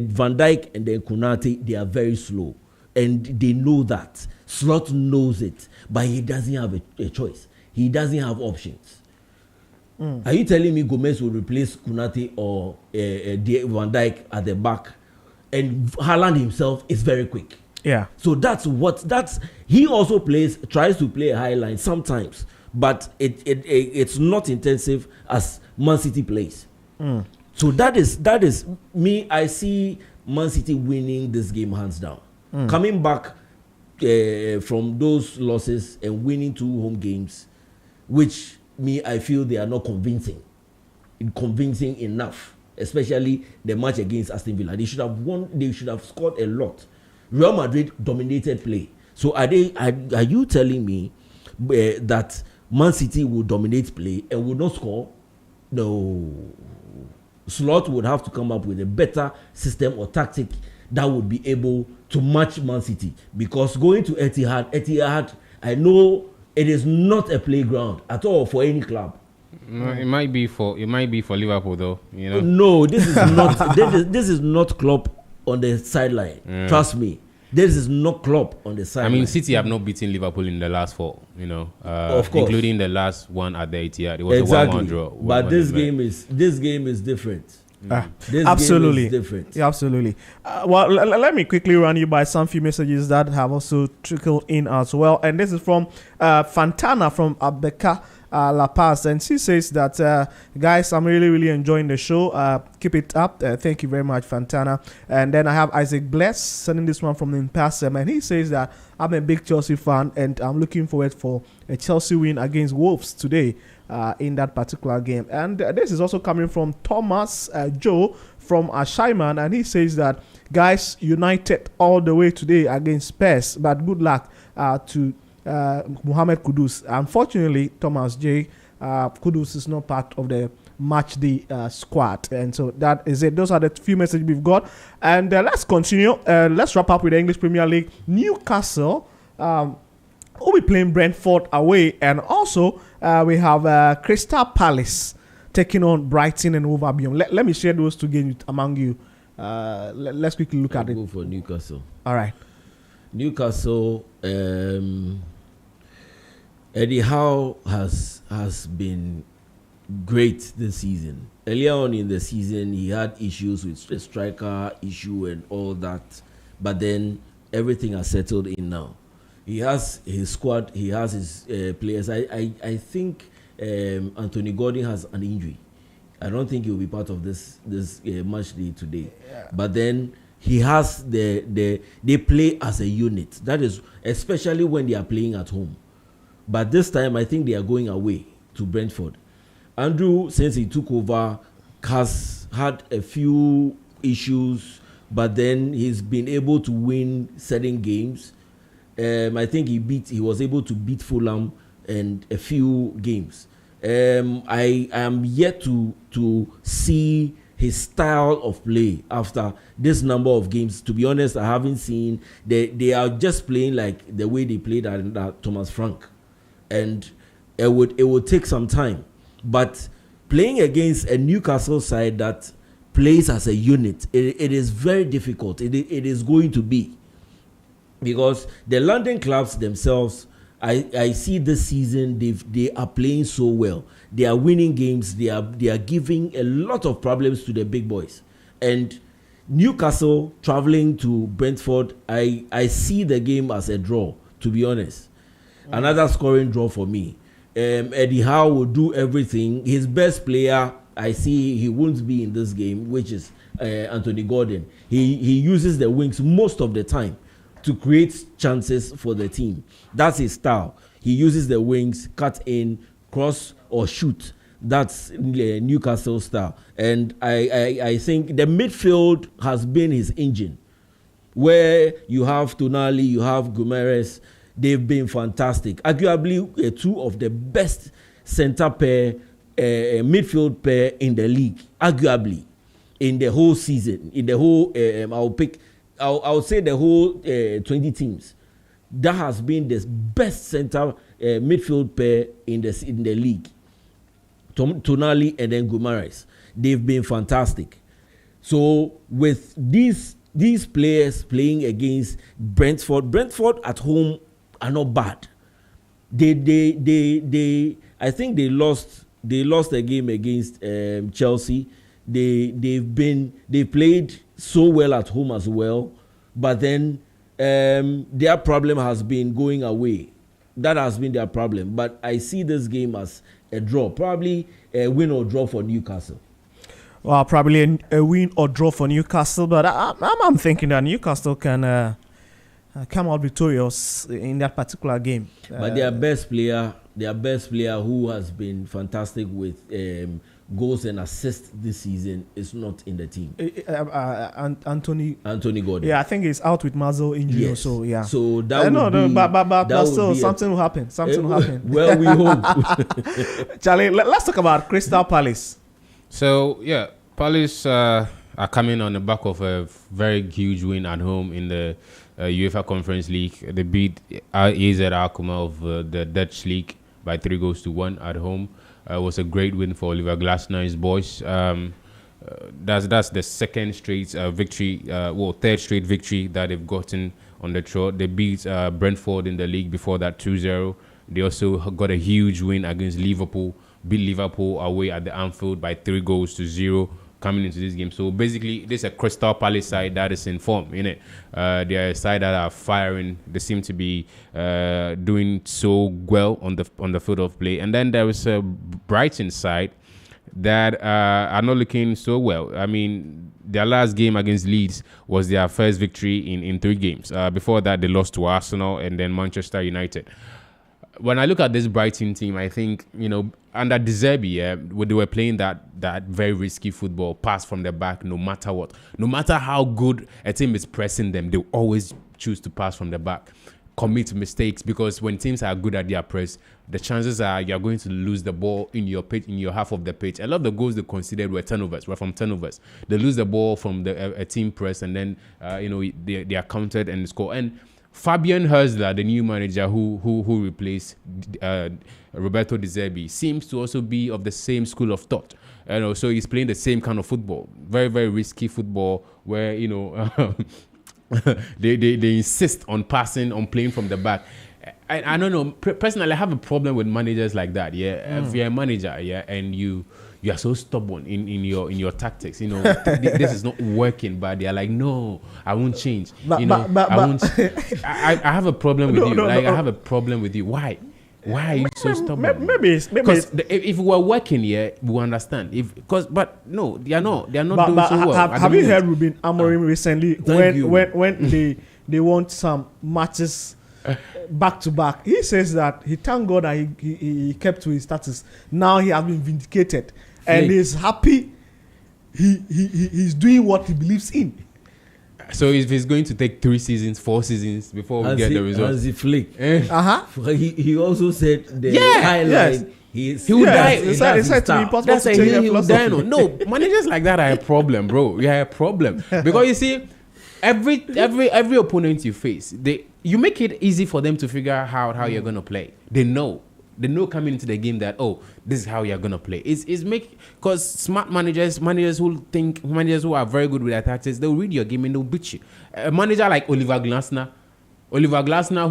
Van Dijk and the Konate, they are very slow, and they know that. Slot knows it, but he doesn't have a choice. He doesn't have options. Are you telling me Gomez will replace Konate or Van Dijk at the back, and Haaland himself is very quick? Yeah. So he also tries to play a high line sometimes, but it's not intensive as Man City plays. So that is me. I see Man City winning this game hands down. Coming back from those losses and winning 2 home games, which I feel they are not convincing enough, especially the match against Aston Villa. They should have won. They should have scored a lot. Real Madrid dominated play. So are you telling me that Man City will dominate play and will not score? No. Slot would have to come up with a better system or tactic that would be able to match Man City. Because going to Etihad, I know it is not a playground at all for any club. No, it might be for Liverpool though. You know. No, this is not. this is not Klopp on the sideline. Trust me. This is not Klopp on the sideline. I mean, City have not beaten Liverpool in the last 4, of course, including the last one at the Etihad. It was exactly. a 1-1 draw. But this game is different. Absolutely. Game is different. Yeah, absolutely. Well, let me quickly run you by some few messages that have also trickled in as well. And this is from Fantana from Abeka La Paz, and she says that guys, I'm really, really enjoying the show. Keep it up. Thank you very much, Fantana. And then I have Isaac Bless sending this one from Impasem, and he says that I'm a big Chelsea fan and I'm looking forward for a Chelsea win against Wolves today in that particular game. And this is also coming from Thomas Joe from Ashaiman, and he says that guys, United all the way today against Spurs, but good luck to Mohamed Kudus. Unfortunately, Thomas J. Kudus is not part of the match day squad, and so that is it. Those are the few messages we've got, and let's continue. Let's wrap up with the English Premier League. Newcastle we'll be playing Brentford away, and also we have Crystal Palace taking on Brighton and Hove Albion. Let me share those two games among you. Let's quickly look at it. Go for Newcastle. All right. Newcastle. Eddie Howe has been great this season. Earlier on in the season, he had issues with the striker issue and all that, but then everything has settled in now. He has his squad. He has his players. I think Anthony Gordon has an injury. I don't think he will be part of this match day today. Yeah. But then he has they play as a unit. That is especially when they are playing at home. But this time I think they are going away to Brentford. Andrew, since he took over, has had a few issues, but then he's been able to win certain games. I think he was able to beat Fulham and a few games. I am yet to see his style of play after this number of games. To be honest, I haven't seen. They are just playing like the way they played at Thomas Frank, and it would take some time. But playing against a Newcastle side that plays as a unit, it is very difficult. It is going to be, because the London clubs themselves, I see this season they are playing so well. They are winning games. They are giving a lot of problems to the big boys. And Newcastle traveling to Brentford, I see the game as a draw, to be honest. Another scoring draw for me. Eddie Howe will do everything. His best player, I see he won't be in this game, which is Anthony Gordon. He uses the wings most of the time to create chances for the team. That's his style. He uses the wings, cut in, cross or shoot. That's Newcastle style. And I think the midfield has been his engine. Where you have Tonali, you have Guimaraes, they've been fantastic. Arguably two of the best center pair, midfield pair in the league. Arguably, in the whole season, in the whole, I would say the whole 20 teams. That has been the best center midfield pair in the league. Tonali and then Guimaraes. They've been fantastic. So with these players playing against Brentford at home are not bad. They I think they lost a game against Chelsea. They played so well at home as well, but then their problem has been going away. That has been their problem. But I see this game as a draw, probably a win or draw for Newcastle. Well, probably a win or draw for Newcastle, but I'm thinking that Newcastle can come out victorious in that particular game. But their best player who has been fantastic with goals and assists this season is not in the team. Anthony Gordon. Yeah, I think he's out with muscle injury. Yes. So yeah. So that but still something will happen. Something will happen. Well, we hope. Charlie, let's talk about Crystal Palace. So yeah, Palace are coming on the back of a very huge win at home in the UEFA Conference League. They beat AZ Alkmaar of the Dutch league by 3-1 at home. It was a great win for Oliver Glasner's boys. That's the second straight victory, third straight victory that they've gotten on the trot. They beat Brentford in the league before that 2-0. They also got a huge win against Liverpool, beat Liverpool away at the Anfield by 3-0 coming into this game. So basically, this is a Crystal Palace side that is in form, innit? They are a side that are firing. They seem to be doing so well on the field of play. And then there is a Brighton side that are not looking so well. I mean, their last game against Leeds was their first victory in 3 games. Before that, they lost to Arsenal and then Manchester United. When I look at this Brighton team, I think, under De Zerbi, they were playing that very risky football, pass from the back, no matter what. No matter how good a team is pressing them, they always choose to pass from the back, commit mistakes, because when teams are good at their press, the chances are you're going to lose the ball in your pitch, in your half of the pitch. A lot of the goals they considered were from turnovers. They lose the ball from a team press, and then they are countered and score. And Fabian Herzler, the new manager who replaced Roberto De Zerbi, seems to also be of the same school of thought. So he's playing the same kind of football, very, very risky football, where they insist on passing, on playing from the back. I don't know. Personally, I have a problem with managers like that. Yeah, if you're a manager, yeah, and you are so stubborn in your tactics. This is not working, but they are like, no, I won't change. I won't. I have a problem with you. I have a problem with you. Why? Why are you so stubborn? Maybe if we were working here, we understand. But no, they are not doing so well. Have you heard Ruben Amorim recently when they want some matches back to back? He says that he thank God that he kept to his status. Now he has been vindicated, and he's happy. He's doing what he believes in. So if he's going to take 3 seasons, 4 seasons before we get the results, as he flick. He also said the highlight. He will die. It's to be impossible to change he will die. No, managers like that are a problem, bro. You are a problem because you see, every opponent you face, you make it easy for them to figure out how you're gonna play. They know coming into the game that this is how you're gonna play. Because smart managers who are very good with their tactics, they'll read your game and they'll beat you. A manager like Oliver Glasner,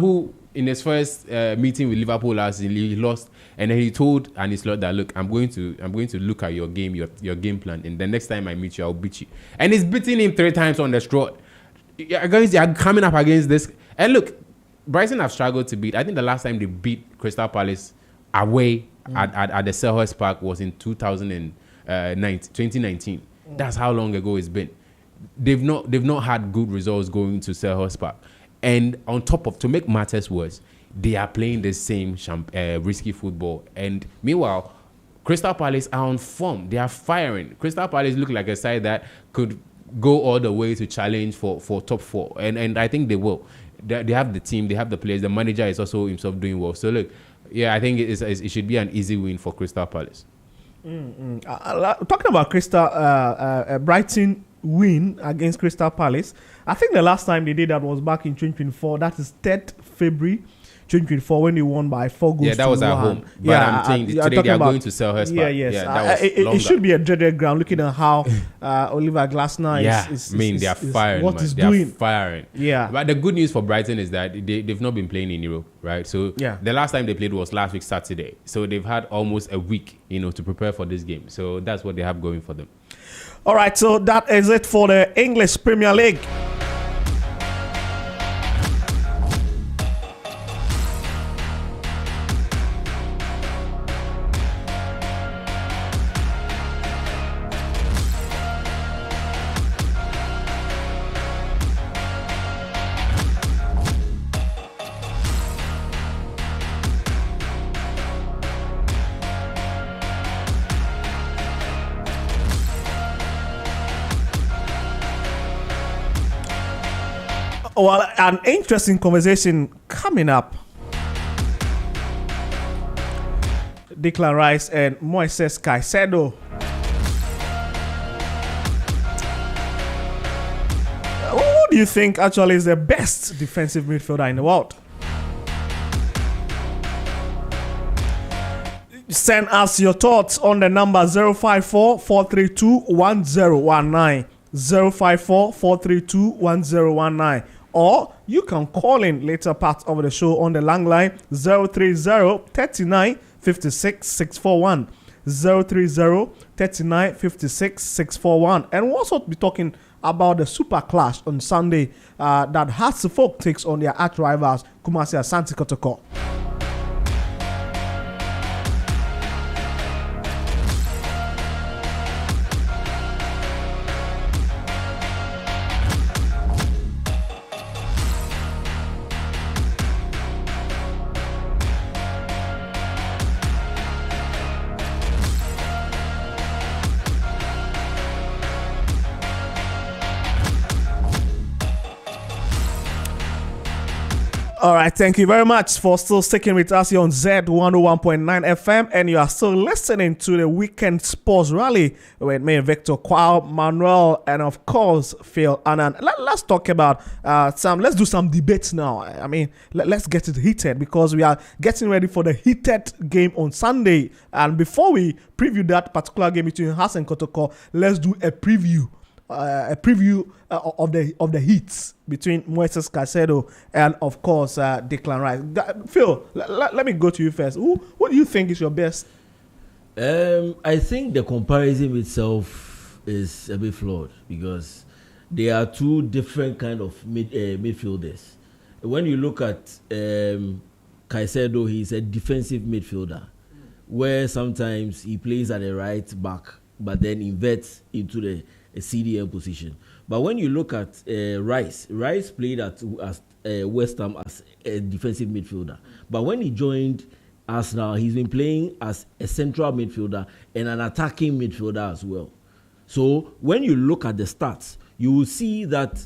who in his first meeting with Liverpool last season, he lost, and then he told Arne Slot that, look, I'm going to look at your game, your game plan, and the next time I meet you, I'll beat you. And he's beating him 3 times on the strut. You're coming up against this, and look, Brighton have struggled to beat. I think the last time they beat Crystal Palace away at the Selhurst Park was in 2019. That's how long ago it's been. They've not had good results going to Selhurst Park, and on top of, to make matters worse, they are playing the same risky football. And meanwhile, Crystal Palace are on form. They are firing. Crystal Palace look like a side that could go all the way to challenge for top 4, and I think they will. They have the team, they have the players. The manager is also himself doing well. So look, I think it should be an easy win for Crystal Palace. Talking about Brighton win against Crystal Palace, I think the last time they did that was back in 2024. That is 3rd February 2024 when they won by 4 goals. Yeah, that was at home. But I'm saying today they are going to Selhurst Park. It should be a dreaded ground. Looking at how Oliver Glasner is they are firing. What he's doing. They are firing. Yeah. But the good news for Brighton is that they've not been playing in Europe, right? So the last time they played was last week Saturday. So they've had almost a week, to prepare for this game. So that's what they have going for them. All right, so that is it for the English Premier League. Well, an interesting conversation coming up. Declan Rice and Moises Caicedo. Who do you think actually is the best defensive midfielder in the world? Send us your thoughts on the number 054-432-1019. 054-432-1019. Or you can call in later part of the show on the long line 030-39-56-641. 030-39-56-641. And we'll also be talking about the Super Clash on Sunday that Hearts of Oak takes on their arch rivals Kumasi Asante Kotoko. All right, thank you very much for still sticking with us here on Z101.9 FM, and you are still listening to the Weekend Sports Rally with me, Victor Kwao, Manuel, and of course, Phil Annan. Let's talk about let's do some debates now. I mean, let's get it heated because we are getting ready for the heated game on Sunday. And before we preview that particular game between Hearts and Kotoko, let's do a preview of the heats between Moises Caicedo and of course Declan Rice. Phil, let me go to you first. Who do you think is your best? I think the comparison itself is a bit flawed because they are two different kind of midfielders. When you look at Caicedo, he's a defensive midfielder where sometimes he plays at the right back but then inverts into a CDM position. But when you look at Rice played at West Ham as a defensive midfielder. But when he joined Arsenal, he's been playing as a central midfielder and an attacking midfielder as well. So when you look at the stats, you will see that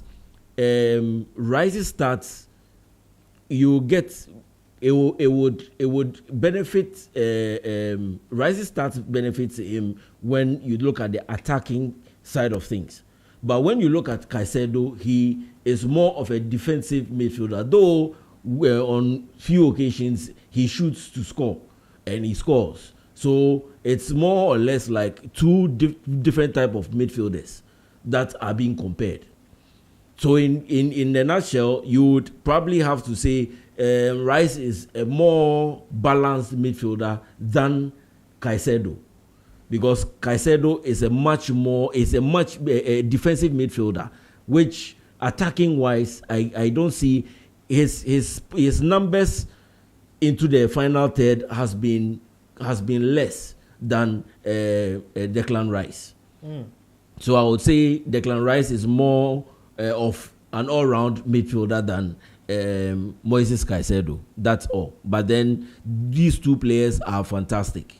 Rice's stats, you get it would benefit Rice's stats benefits him when you look at the attacking side of things. But when you look at Caicedo, he is more of a defensive midfielder, though on few occasions he shoots to score and he scores. So it's more or less like two different type of midfielders that are being compared. So in a nutshell, you would probably have to say Rice is a more balanced midfielder than Caicedo, because Caicedo is a much defensive midfielder, which attacking wise I don't see his numbers into the final third has been less than Declan Rice. So I would say Declan Rice is more of an all-round midfielder than Moises Caicedo. That's all. But then these two players are fantastic.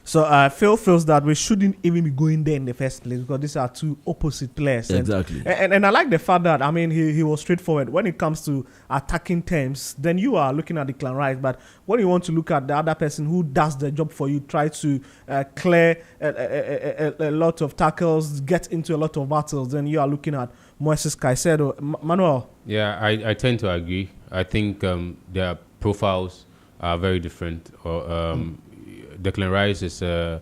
So Phil feels that we shouldn't even be going there in the first place because these are two opposite players. Exactly. And I like the fact that, I mean, he was straightforward. When it comes to attacking terms, then you are looking at Declan Rice. But when you want to look at the other person who does the job for you, try to clear a lot of tackles, get into a lot of battles, then you are looking at Moises Caicedo. Manuel? Yeah, I tend to agree. I think their profiles are very different. Declan Rice is a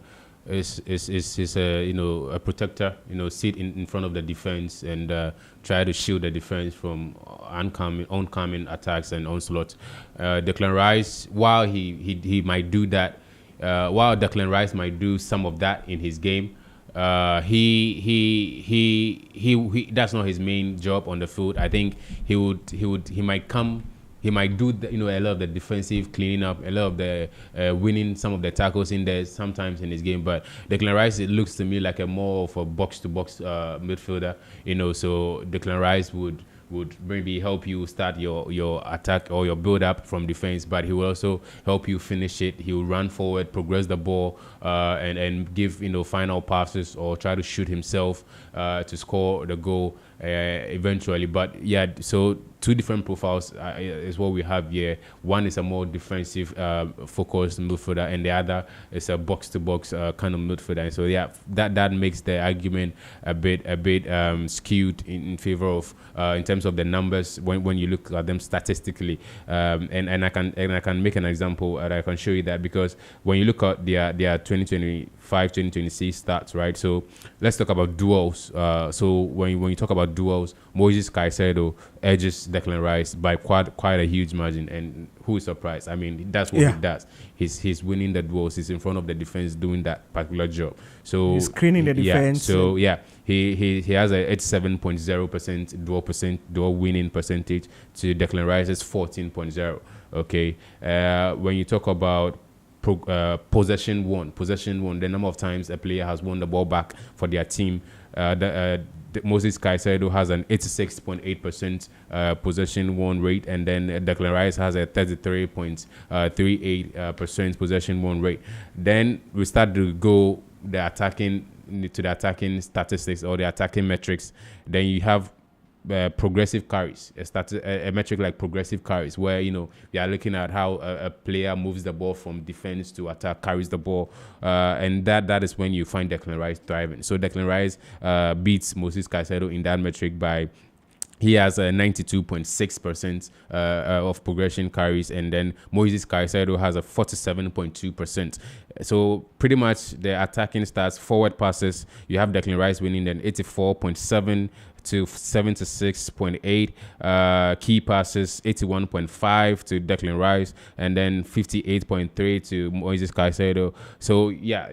protector, sit in front of the defense and try to shield the defense from oncoming attacks and onslaught. Declan Rice, while he might do that, while Declan Rice might do some of that in his game, he that's not his main job on the field. I think he might do a lot of the defensive cleaning up, a lot of the winning some of the tackles in there sometimes in his game. But Declan Rice, it looks to me like a more of a box-to-box midfielder. So Declan Rice would maybe help you start your attack or your build-up from defense, but he will also help you finish it. He will run forward, progress the ball, and give final passes or try to shoot himself to score the goal eventually. But yeah, so two different profiles is what we have here. One is a more defensive focused midfielder, and the other is a box-to-box kind of midfielder. And so yeah, that makes the argument a bit skewed in favor of in terms of the numbers when you look at them statistically. And I can make an example and I can show you that, because when you look at their 2025-2026 stats, right? So let's talk about duels. So when you talk about duels, Moises Caicedo edges Declan Rice by quite a huge margin, and who is surprised? I mean, that's what he does. He's winning the duels. He's in front of the defense doing that particular job. So he's screening the defense. So yeah, he has a 87.0% duel winning percentage to Declan Rice's 14.0. Okay, when you talk about possession won, the number of times a player has won the ball back for their team, Moises Caicedo has an 86.8% possession won rate, and then Declan Rice has a 33.38% possession won rate. Then we start to go to the attacking statistics or the attacking metrics. Then you have progressive carries, a metric like progressive carries, where you are looking at how a player moves the ball from defense to attack, carries the ball, and that is when you find Declan Rice thriving. So Declan Rice beats Moses Caicedo in that metric by. He has a 92.6% of progression carries, and then Moises Caicedo has a 47.2%. So pretty much the attacking stats, forward passes, you have Declan Rice winning then 84.7 to 76.8. Key passes 81.5 to Declan Rice, and then 58.3 to Moises Caicedo. So yeah,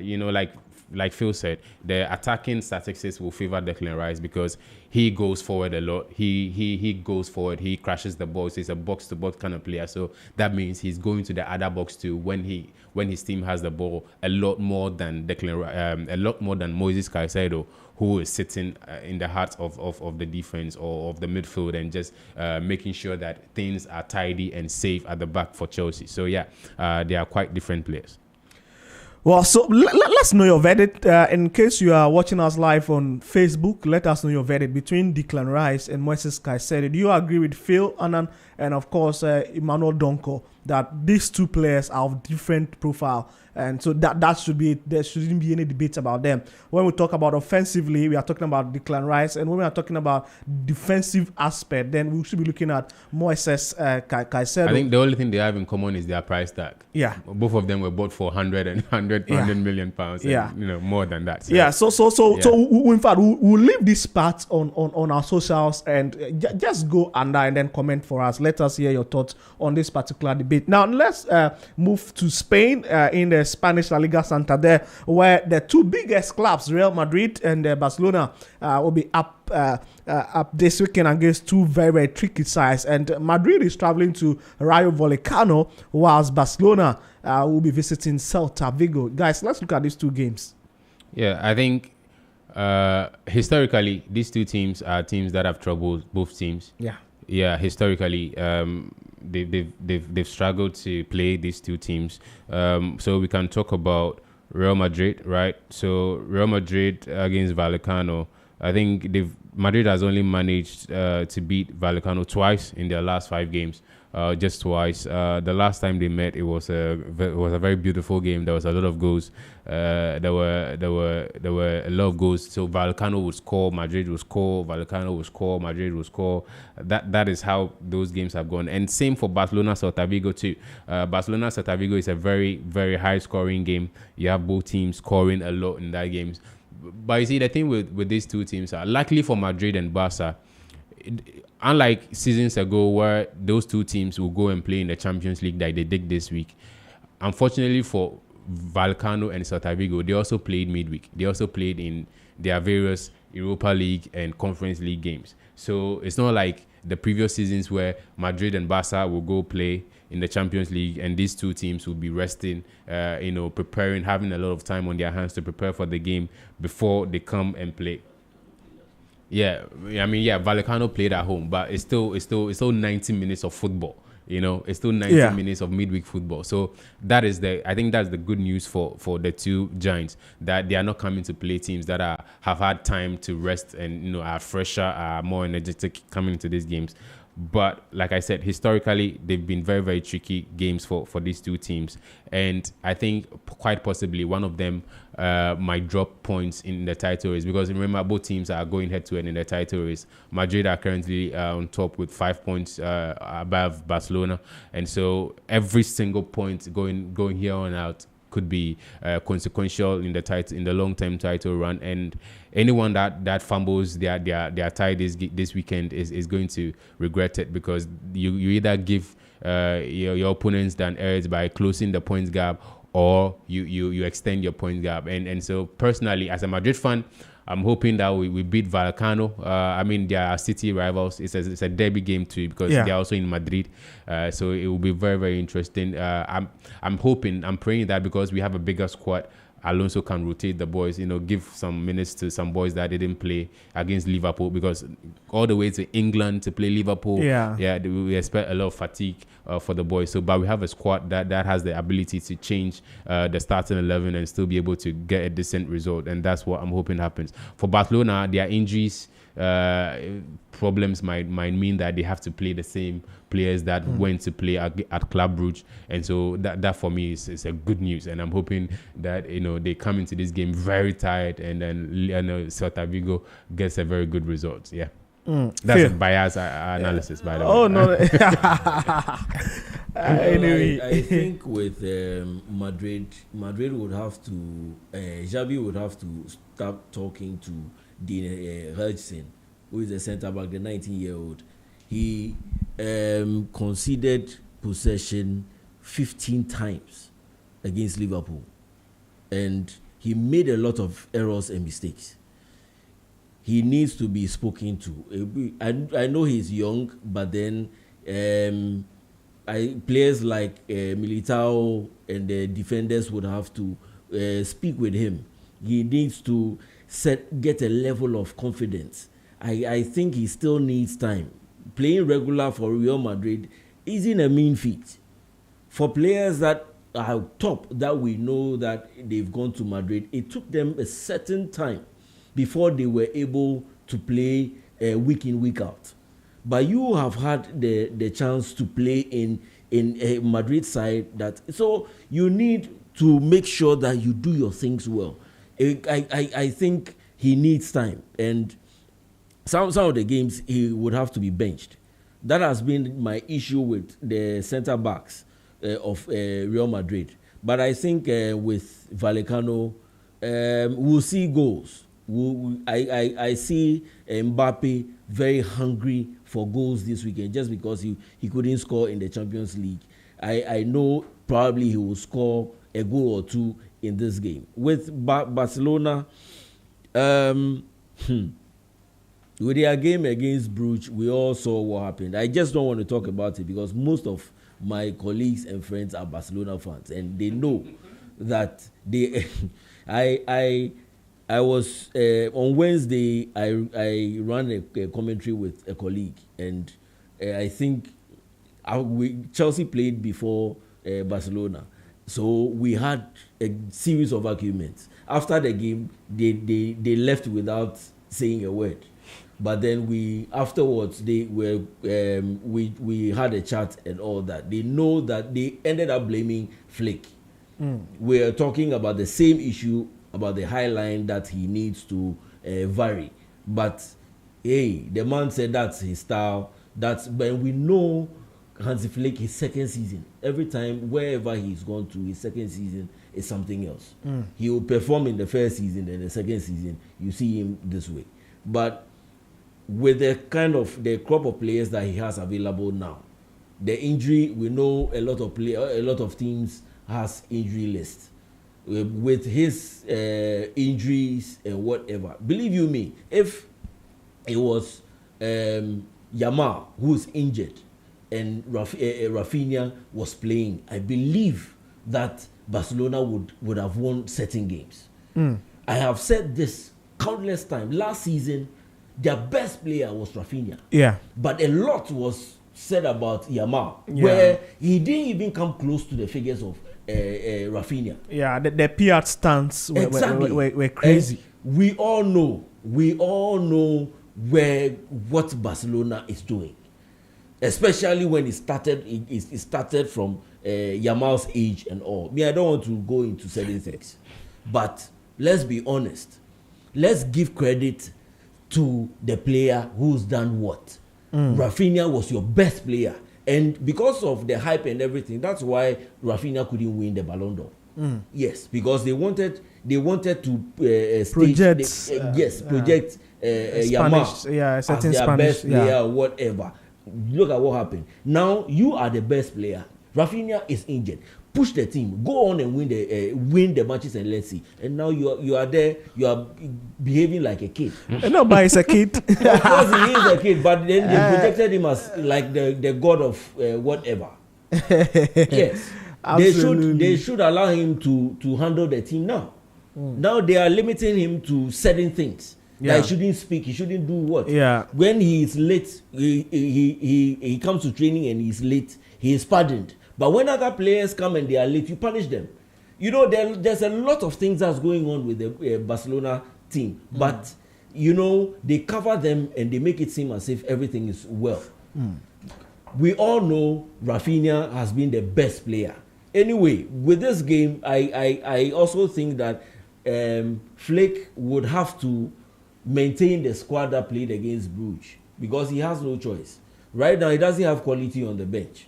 like Phil said, the attacking statistics will favor Declan Rice because he goes forward a lot. He goes forward. He crashes the balls. He's a box-to-box kind of player. So that means he's going to the other box too when his team has the ball a lot more than Moises Caicedo, who is sitting in the heart of the defense or of the midfield and just making sure that things are tidy and safe at the back for Chelsea. So yeah, they are quite different players. Well, so let's know your verdict. In case you are watching us live on Facebook, let us know your verdict between Declan Rice and Moises Caicedo. Do you agree with Phil Annan and, of course, Emmanuel Donko that these two players are of different profile? And so that should be it. There shouldn't be any debate about them. When we talk about offensively, we are talking about Declan Rice. And when we are talking about defensive aspect, then we should be looking at Moises Caicedo. I think the only thing they have in common is their price tag. Yeah. Both of them were bought for 100 million pounds. Yeah. And, more than that. So, yeah. So in fact, we'll leave this part on our socials and just go under and then comment for us. Let us hear your thoughts on this particular debate. Now, let's move to Spain in the Spanish La Liga Santander, where the two biggest clubs, Real Madrid and Barcelona, will be up this weekend against two very, very tricky sides. And Madrid is traveling to Rayo Vallecano, whilst Barcelona will be visiting Celta Vigo. Guys, let's look at these two games. Yeah, I think historically, these two teams are teams that have troubled both teams. Yeah, historically, they've struggled to play these two teams. So we can talk about Real Madrid, right? So Real Madrid against Vallecano, I think Madrid has only managed to beat Vallecano twice in their last 5 games. Just twice. The last time they met, it was a very beautiful game. There was a lot of goals. There were a lot of goals. So Vallecano would score, Madrid would score, Vallecano would score, Madrid would score. That is how those games have gone. And same for Barcelona Celta Vigo too. Barcelona Celta Vigo is a very, very high scoring game. You have both teams scoring a lot in that game. But you see, the thing with these two teams are likely for Madrid and Barca. Unlike seasons ago where those two teams will go and play in the Champions League like they did this week, unfortunately for Vallecano and Celta Vigo, they also played midweek. They also played in their various Europa League and Conference League games. So it's not like the previous seasons where Madrid and Barca will go play in the Champions League and these two teams will be resting, preparing, having a lot of time on their hands to prepare for the game before they come and play. Yeah, I mean, Vallecano played at home, but it's still 90 minutes of football. It's still 90 minutes of midweek football. So I think that's the good news for the two giants, that they are not coming to play teams that have had time to rest and are fresher, are more energetic coming into these games. But like I said, historically, they've been very, very tricky games for these two teams. And I think quite possibly one of them might drop points in the title race, because remember, both teams are going head-to-head in the title race. Madrid are currently on top with 5 points above Barcelona. And so every single point going here on out could be consequential in the long-term title run, and anyone that fumbles their tie this weekend is going to regret it, because you either give your opponents an edge by closing the points gap, or you extend your points gap. And so personally, as a Madrid fan, I'm hoping that we beat Vallecano. I mean, they are city rivals. It's a derby game too, because they're also in Madrid. So it will be very, very interesting. I'm praying that because we have a bigger squad, Alonso can rotate the boys, give some minutes to some boys that didn't play against Liverpool, because all the way to England to play Liverpool, we expect a lot of fatigue for the boys. So, but we have a squad that has the ability to change the starting 11 and still be able to get a decent result, and that's what I'm hoping happens. For Barcelona, their injuries problems might mean that they have to play the same players that went to play at Club Brugge, and so that for me is a good news, and I'm hoping that they come into this game very tired, and then Celta Vigo gets a very good result. Yeah. That's a biased analysis, by the way. Oh no. Anyway, I think with Madrid would have to Xavi would have to start talking to Dean Huijsen, who is the centre back, the 19-year-old. He conceded possession 15 times against Liverpool, and he made a lot of errors and mistakes. He needs to be spoken to. I know he's young, but then players like Militao and the defenders would have to speak with him. He needs to get a level of confidence. I think he still needs time. Playing regular for Real Madrid isn't a mean feat. For players that are top, that we know that they've gone to Madrid, it took them a certain time before they were able to play week in, week out. But you have had the chance to play in a Madrid side, so you need to make sure that you do your things well. I think he needs time, and some of the games he would have to be benched. That has been my issue with the centre backs of Real Madrid. But I think with Vallecano, we'll see goals. I see Mbappe very hungry for goals this weekend, just because he couldn't score in the Champions League. I know probably he will score a goal or two in this game. With Barcelona, with their game against Brugge, we all saw what happened. I just don't want to talk about it because most of my colleagues and friends are Barcelona fans, and they know that they I was on Wednesday. I ran a commentary with a colleague, and I think Chelsea played before Barcelona, so we had a series of arguments. After the game, they left without saying a word, but then we had a chat and all that. They know that they ended up blaming Flick. We are talking about the same issue, about the high line that he needs to vary. But hey, the man said that's his style. But we know Hansi Flick, his second season, every time wherever he's gone to, his second season is something else. He will perform in the first season, and the second season you see him this way. But with the crop of players that he has available now, the injury, we know a lot of teams has injury lists. With his injuries and whatever, believe you me, if it was Yamal who's injured and Rafinha was playing, I believe that Barcelona would have won certain games. I have said this countless times. Last season, their best player was Rafinha. Yeah. But a lot was said about Yamal, where he didn't even come close to the figures of Rafinha. Yeah, the PR stunts were crazy. And we all know what Barcelona is doing, especially when it started from Yamal's age and all. I don't want to go into certain things, but let's be honest. Let's give credit to the player who's done what. Rafinha was your best player. And because of the hype and everything, that's why Rafinha couldn't win the Ballon d'Or. Yes, because they wanted to project Yamal as their best player or whatever. Look at what happened. Now you are the best player. Rafinha is injured. Push the team. Go on and win the matches, and let's see. And now you are there. You are behaving like a kid. No, but he's a kid. Of course, he is a kid. But then they projected him as like the god of whatever. Yes, they should allow him to handle the team now. Now they are limiting him to certain things. That he shouldn't speak. He shouldn't do what. Yeah. When he is late, he comes to training and he's late. He is pardoned. But when other players come and they are late, you punish them. You know, there's a lot of things that's going on with the Barcelona team. But they cover them and they make it seem as if everything is well. We all know Rafinha has been the best player. Anyway, with this game, I also think that Flick would have to maintain the squad that played against Bruges because he has no choice. Right now, he doesn't have quality on the bench.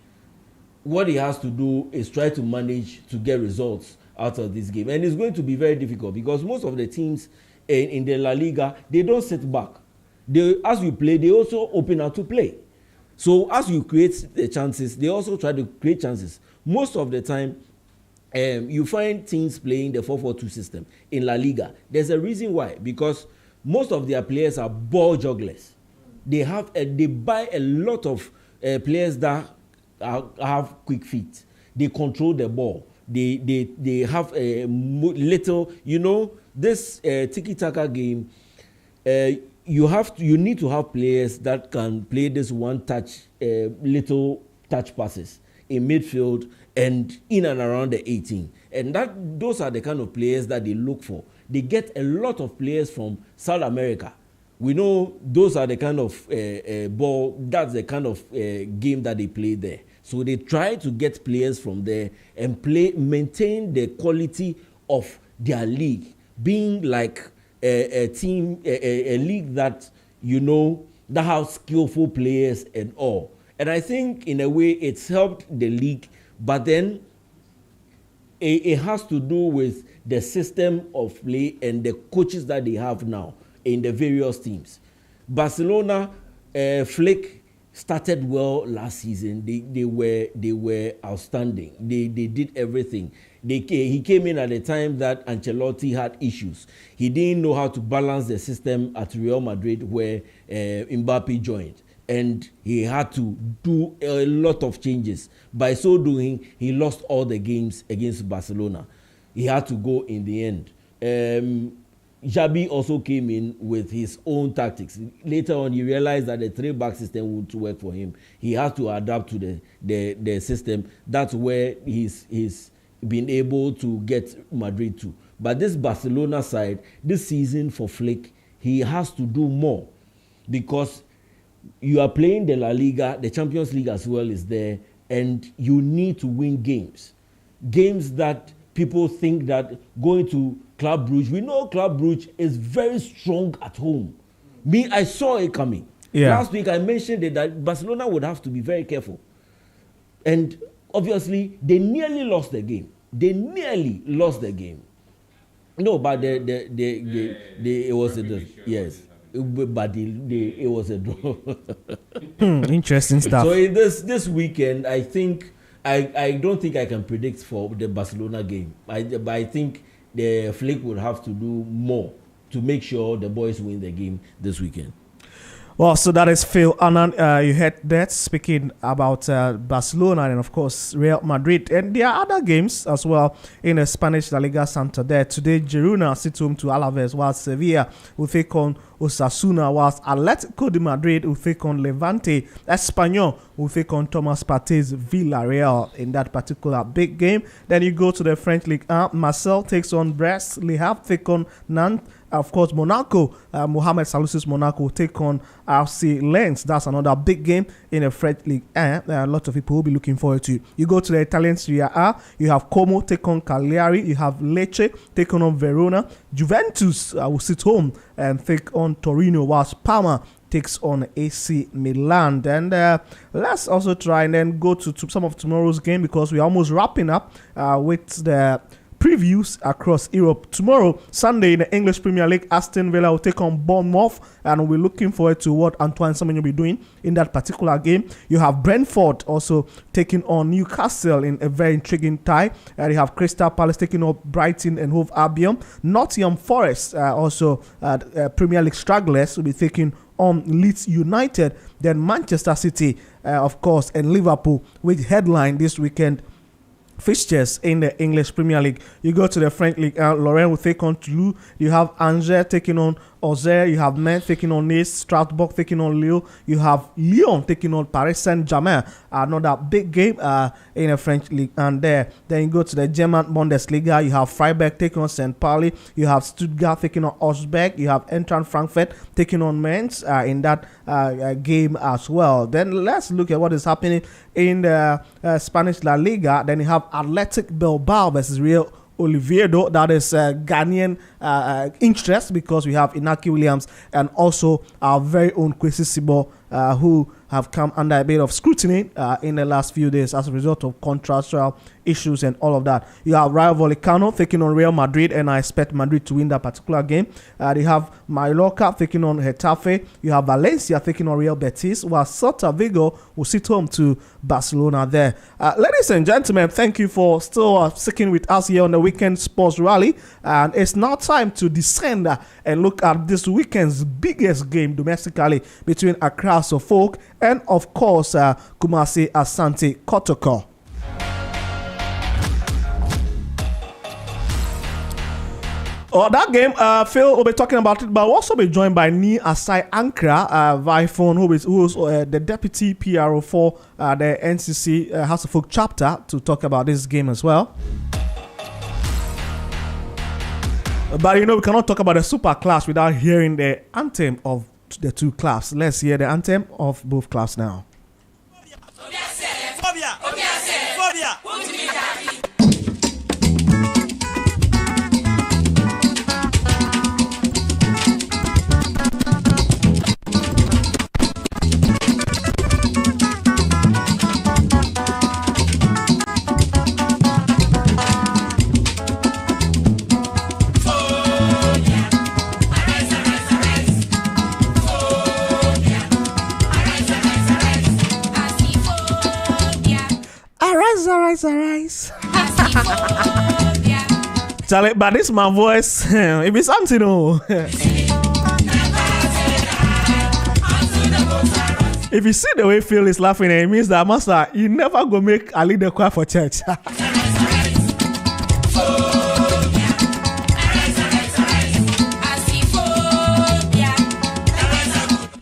What he has to do is try to manage to get results out of this game. And it's going to be very difficult because most of the teams in the La Liga, they don't sit back. As you play, they also open out to play. So as you create the chances, they also try to create chances. Most of the time, you find teams playing the 4-4-2 system in La Liga. There's a reason why. Because most of their players are ball jugglers. They buy a lot of players that have quick feet. They control the ball. They have a little, this tiki-taka game. You need to have players that can play this one-touch, little touch passes in midfield and in and around the 18. And those are the kind of players that they look for. They get a lot of players from South America. We know those are the kind of ball, that's the kind of game that they play there. So they try to get players from there and maintain the quality of their league, being like a team, a league that, that has skillful players and all. And I think in a way it's helped the league, but then it has to do with the system of play and the coaches that they have now in the various teams. Barcelona, Flick started well last season. They were outstanding. They did everything. He came in at a time that Ancelotti had issues. He didn't know how to balance the system at Real Madrid where Mbappe joined. And he had to do a lot of changes. By so doing, he lost all the games against Barcelona. He had to go in the end. Xabi also came in with his own tactics. Later on, he realized that the 3-back system would work for him. He had to adapt to the system. That's where he's been able to get Madrid to. But this Barcelona side, this season for Flick, he has to do more because you are playing the La Liga, the Champions League as well is there, and you need to win games. Games that people think that going to Club Brugge, we know Club Brugge is very strong at home. I saw it coming. Yeah. Last week I mentioned that Barcelona would have to be very careful. And obviously, they nearly lost the game. No, but it was yes. But it was a draw. Interesting stuff. So in this weekend, I think I don't think I can predict for the Barcelona game. But I think the Flick would have to do more to make sure the boys win the game this weekend. Well, so that is Phil Annan. You heard that speaking about Barcelona and, of course, Real Madrid. And there are other games as well in the Spanish La Liga Santander. Today, Girona sits home to Alaves, while Sevilla will take on Osasuna, whilst Atletico de Madrid will take on Levante. Espanyol will take on Thomas Partey's Villarreal in that particular big game. Then you go to the French League 1. Marseille takes on Brest. Le Havre take on Nantes. Of course, Monaco, Mohamed Salous's Monaco will take on RC Lens. That's another big game in the French League. A lot of people will be looking forward to. You go to the Italian Serie A, you have Como take on Cagliari, you have Lecce take on Verona. Juventus will sit home and take on Torino, whilst Parma takes on AC Milan. And let's also try and then go to some of tomorrow's game because we're almost wrapping up with the previews across Europe. Tomorrow, Sunday, in the English Premier League, Aston Villa will take on Bournemouth, and we're looking forward to what Antoine Semenyo will be doing in that particular game. You have Brentford also taking on Newcastle in a very intriguing tie. You have Crystal Palace taking on Brighton and Hove Albion. Nottingham Forest, also Premier League stragglers, will be taking on Leeds United. Then Manchester City, of course, and Liverpool, which headline this weekend fixtures in the English Premier League. You go to the French League, Lorient will take on Toulouse. You have Angers taking on Auxerre, you have Metz taking on Nice, Strasbourg taking on Lille, you have Lyon taking on Paris Saint-Germain, another big game in the French league. And then you go to the German Bundesliga, you have Freiburg taking on St. Pauli, you have Stuttgart taking on Augsburg, you have Eintracht Frankfurt taking on Mainz in that game as well. Then let's look at what is happening in the Spanish La Liga. Then you have Athletic Bilbao versus Real Oviedo. That is Ghanaian interest, because we have Inaki Williams and also our very own Kwesi Sibo, who have come under a bit of scrutiny in the last few days as a result of contractual issues and all of that. You have Rayo Vallecano taking on Real Madrid, and I expect Madrid to win that particular game. They have Mallorca taking on Getafe. You have Valencia taking on Real Betis, while Celta Vigo will sit home to Barcelona there. Ladies and gentlemen, thank you for still sticking with us here on the Weekend Sports Rally. And it's now time to descend and look at this weekend's biggest game domestically between Accra Suffolk and, of course, Kumasi Asante Kotoko. That game, Phil will be talking about it, but we'll also be joined by Ni Asai Ankra via phone, who is the deputy PRO for the NCC House of Folk chapter, to talk about this game as well. But we cannot talk about the Super Clash without hearing the anthem of the two clubs. Let's hear the anthem of both clubs now. Arise. Charlie, but this is my voice. It be something, If you see the way Phil is laughing, it means that master, you never go make Ali the choir for church.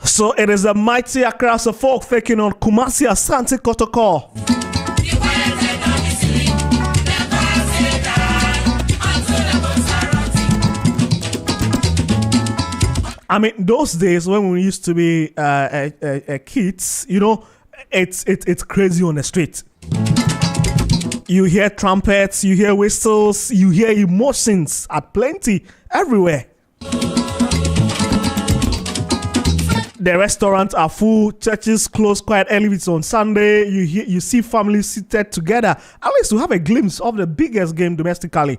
So it is a mighty Accra Suffolk taking on Kumasi Asante Kotoko. I mean, those days when we used to be kids, it's crazy on the street. You hear trumpets, you hear whistles, you hear emotions at plenty everywhere. The restaurants are full, churches close quite early. It's on Sunday. You see families seated together, at least to have a glimpse of the biggest game domestically.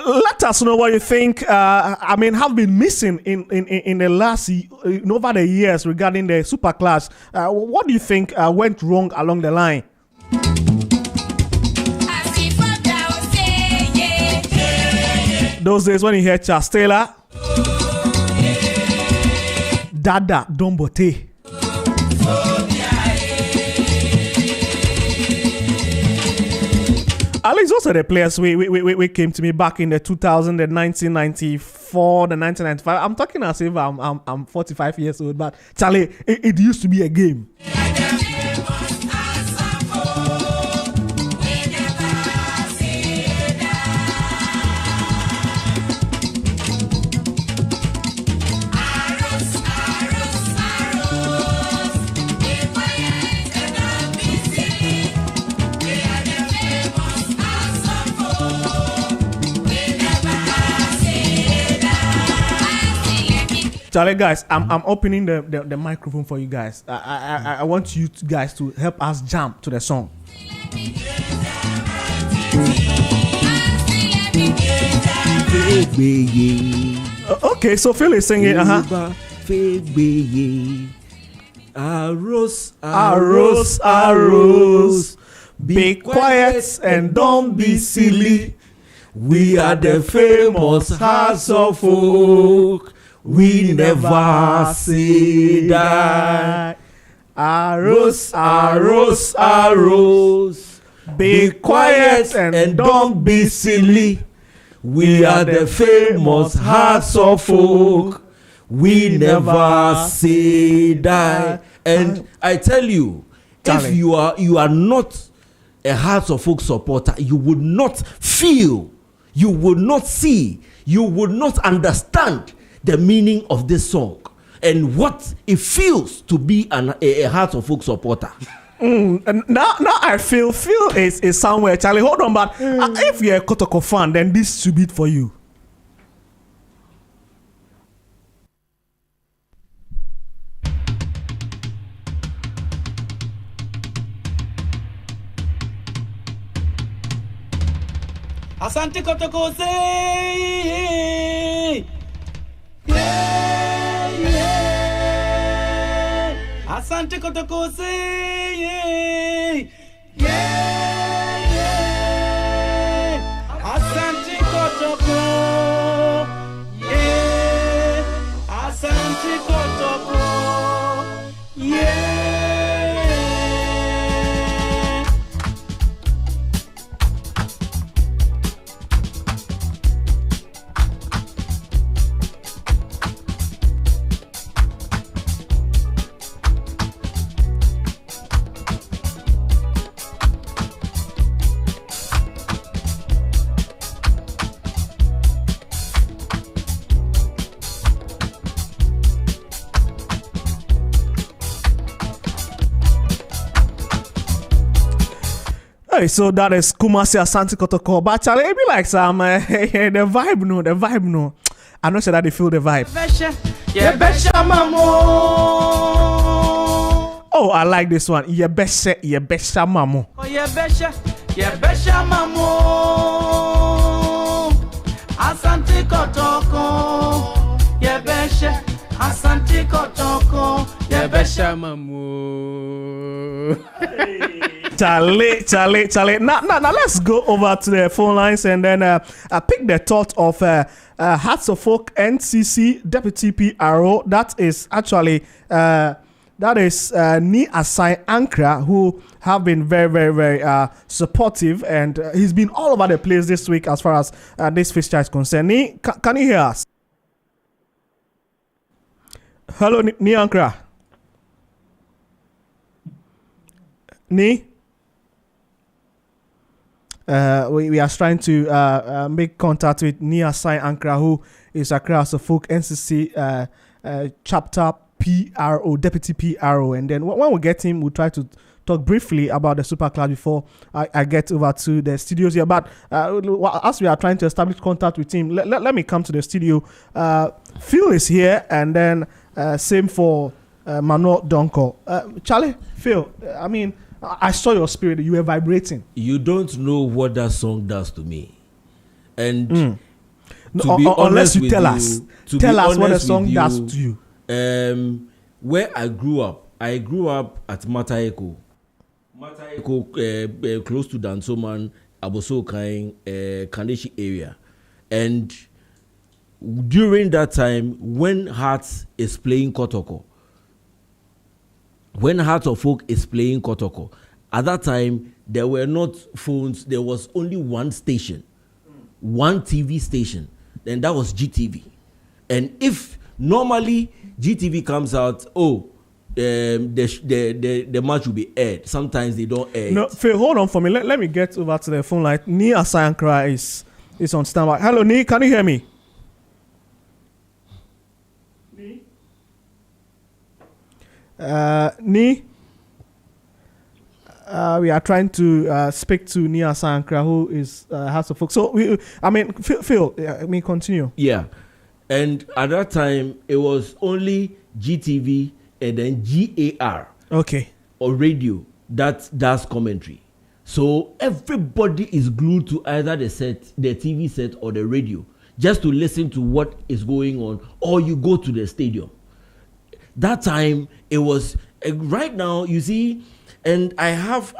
Let us know what you think. Have been missing in the last over the years regarding the Super Clash. What do you think went wrong along the line? Those days when you hear Charles Taylor, Dada Dombote. At least those are the players we came to me back in the 2000, the 1994, the 1995. I'm talking as if I'm 45 years old, but Charlie, it used to be a game. Charlie, guys, I'm opening the microphone for you guys. I want you guys to help us jam to the song. Okay, so Phil is singing. Arose. Be quiet and don't be silly. We are the famous House of Folk. We never say that. Arose, arose, arose. Be quiet and don't be silly. We are the famous Hearts of Folk. We never say die. And I tell you, if you are not a Hearts of Folk supporter, you would not feel, you would not see, you would not understand the meaning of this song and what it feels to be a Hearts of Folk supporter. Now I feel is somewhere, Charlie. Hold on, but if you're a Kotoko fan, then this should be it for you. Asante Kotoko say, yeah, yeah. Asante Kotoko say, yeah, yeah. Asante Kotoko, yeah. Asante Kotoko, yeah. So that is Kumasi Asante Kotoko. But Charlie, it be like some the vibe no. I'm not sure that they feel the vibe. Oh, I like this one. Yebesha mamo. Oh, yebesha mamo. Asante Kotoko. Yebesha Asante Kotoko. Yebesha mamo. Charlie. Now, let's go over to the phone lines and then pick the thought of Hearts of Folk NCC Deputy PRO. That is actually Ni Asai Ankra, who have been very, very, very supportive, and he's been all over the place this week as far as this fixture is concerned. Ni, can you hear us? Hello, Ni Ankra. Ni? We are trying to make contact with Ni Asai Ankra, who is across the Folk NCC chapter PRO, Deputy PRO. And then when we get him, we'll try to talk briefly about the Super Class before I get over to the studios here. But as we are trying to establish contact with him, let me come to the studio. Phil is here, and then same for Mano Donko. Charlie, Phil, I mean, I saw your spirit. You were vibrating. You don't know what that song does to me. And unless you tell us what the song does to you. Where I grew up at Mataeko, close to Dansoman, Abosokain, Kandeshi area. And during that time, when Hearts is playing Kotoko, when Hearts of Folk is playing Kotoko, at that time, there were not phones. There was only one station, one TV station. And that was GTV. And if normally GTV comes out, the match will be aired. Sometimes they don't air. No, Phil, hold on for me. Let me get over to the phone line. Ni Asai Ankra is on standby. Hello, Ni, can you hear me? Ni, we are trying to speak to Ni Asai Ankra, who is Hearts of Folk. So, Phil, continue. Yeah. And at that time, it was only GTV and then GAR. Okay. Or radio that does commentary. So everybody is glued to either the TV set or the radio just to listen to what is going on, or you go to the stadium. That time, it was right now, you see, and I have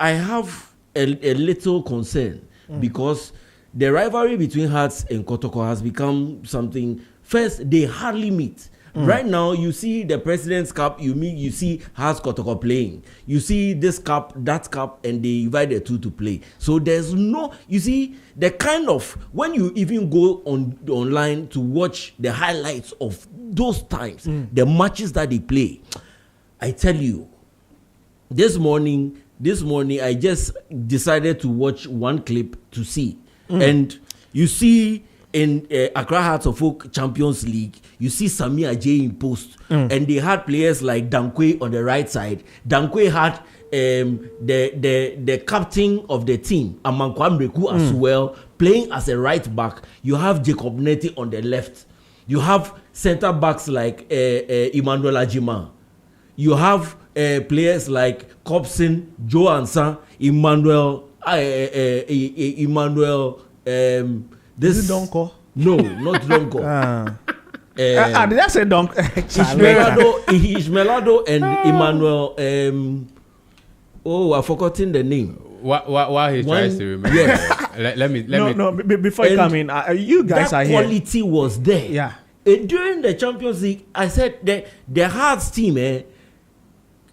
a little concern because the rivalry between Hearts and Kotoko has become something. First, they hardly meet. Right now, you see the President's Cup, you see Hearts Kotoko playing. You see this cup, that cup, and they invite the two to play. So there's no, you see, the kind of, when you even go online to watch the highlights of those times, the matches that they play, I tell you, this morning I just decided to watch one clip to see. And you see in Accra Hearts of Oak Champions League, you see Sami Ajay in post. And they had players like Dankwe on the right side. Dankwe had the captain of the team, Amankwa Mreku, as well, playing as a right back. You have Jacob Neti on the left. You have center backs like Emmanuel Ajima. You have players like Cobson, Joe Ansa, Emmanuel. This is Donko. No, not Donko. Did I say Donko? Ishmelado and Emmanuel. I've forgotten the name. While he tries to remember, let me. No. Before you come in, you guys are here. That quality was there. Yeah. During the Champions League, I said the Hearts team,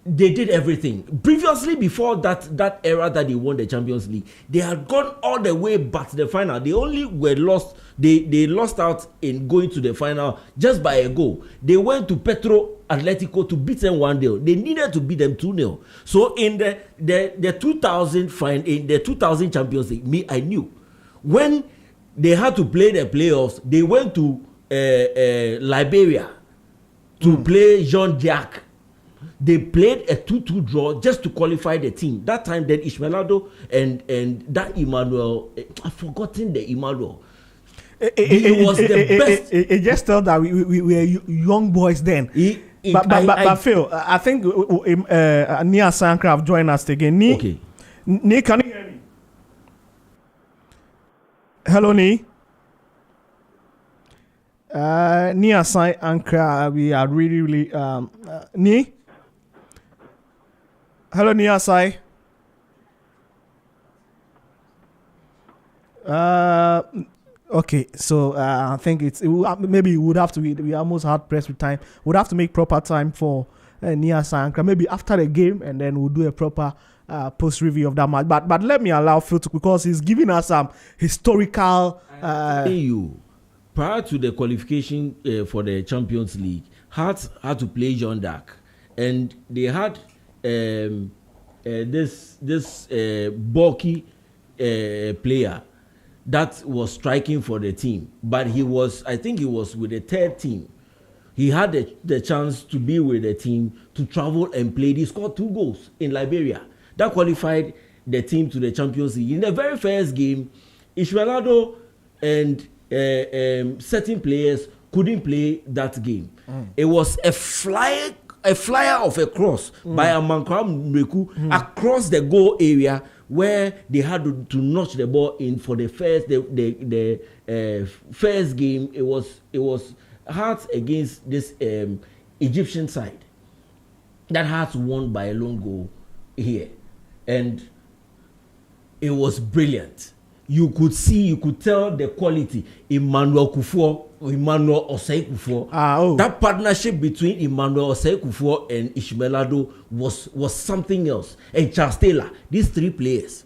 they did everything. Previously, before that era that they won the Champions League, they had gone all the way back to the final. They only were lost. They lost out in going to the final just by a goal. They went to Petro Atletico to beat them 1-0. They needed to beat them 2-0. So in the 2000 Champions League, I knew when they had to play the playoffs, they went to Liberia to play Jean-Jacques. They played a 2-2 draw just to qualify the team. That time, then Ishmelado and that Emmanuel, I've forgotten the Emmanuel. It was the best. It just tell that we were young boys then. But Phil, I think Nia Sankra have joined us again. Okay. Ni, can you hear me? Hello, Ni. Nia Sankra, we are really Ni. Hello, Nia Sai. Okay, so I think maybe we would have to. We almost hard pressed with time. We'd have to make proper time for Nia Sankra. Maybe after the game, and then we'll do a proper post review of that match. But let me allow Phil to, because he's giving us some historical. Prior to the qualification for the Champions League, Hearts had to play Jean Darc, and they had this bulky player that was striking for the team, but I think he was with the third team. He had the chance to be with the team, to travel and play. He scored 2 goals in Liberia. That qualified the team to the Champions League. In the very first game, Ishmelado and certain players couldn't play that game. It was a flyer of a cross by Amankwa Mreku across the goal area, where they had to notch the ball in for the first game. It was Hearts against this Egyptian side. That Hearts won by a lone goal here, and it was brilliant. You could tell the quality. Emmanuel Osei Kufuor. That partnership between Emmanuel Osei Kufuor and Ishmelado was something else. And Charles Taylor, these 3 players.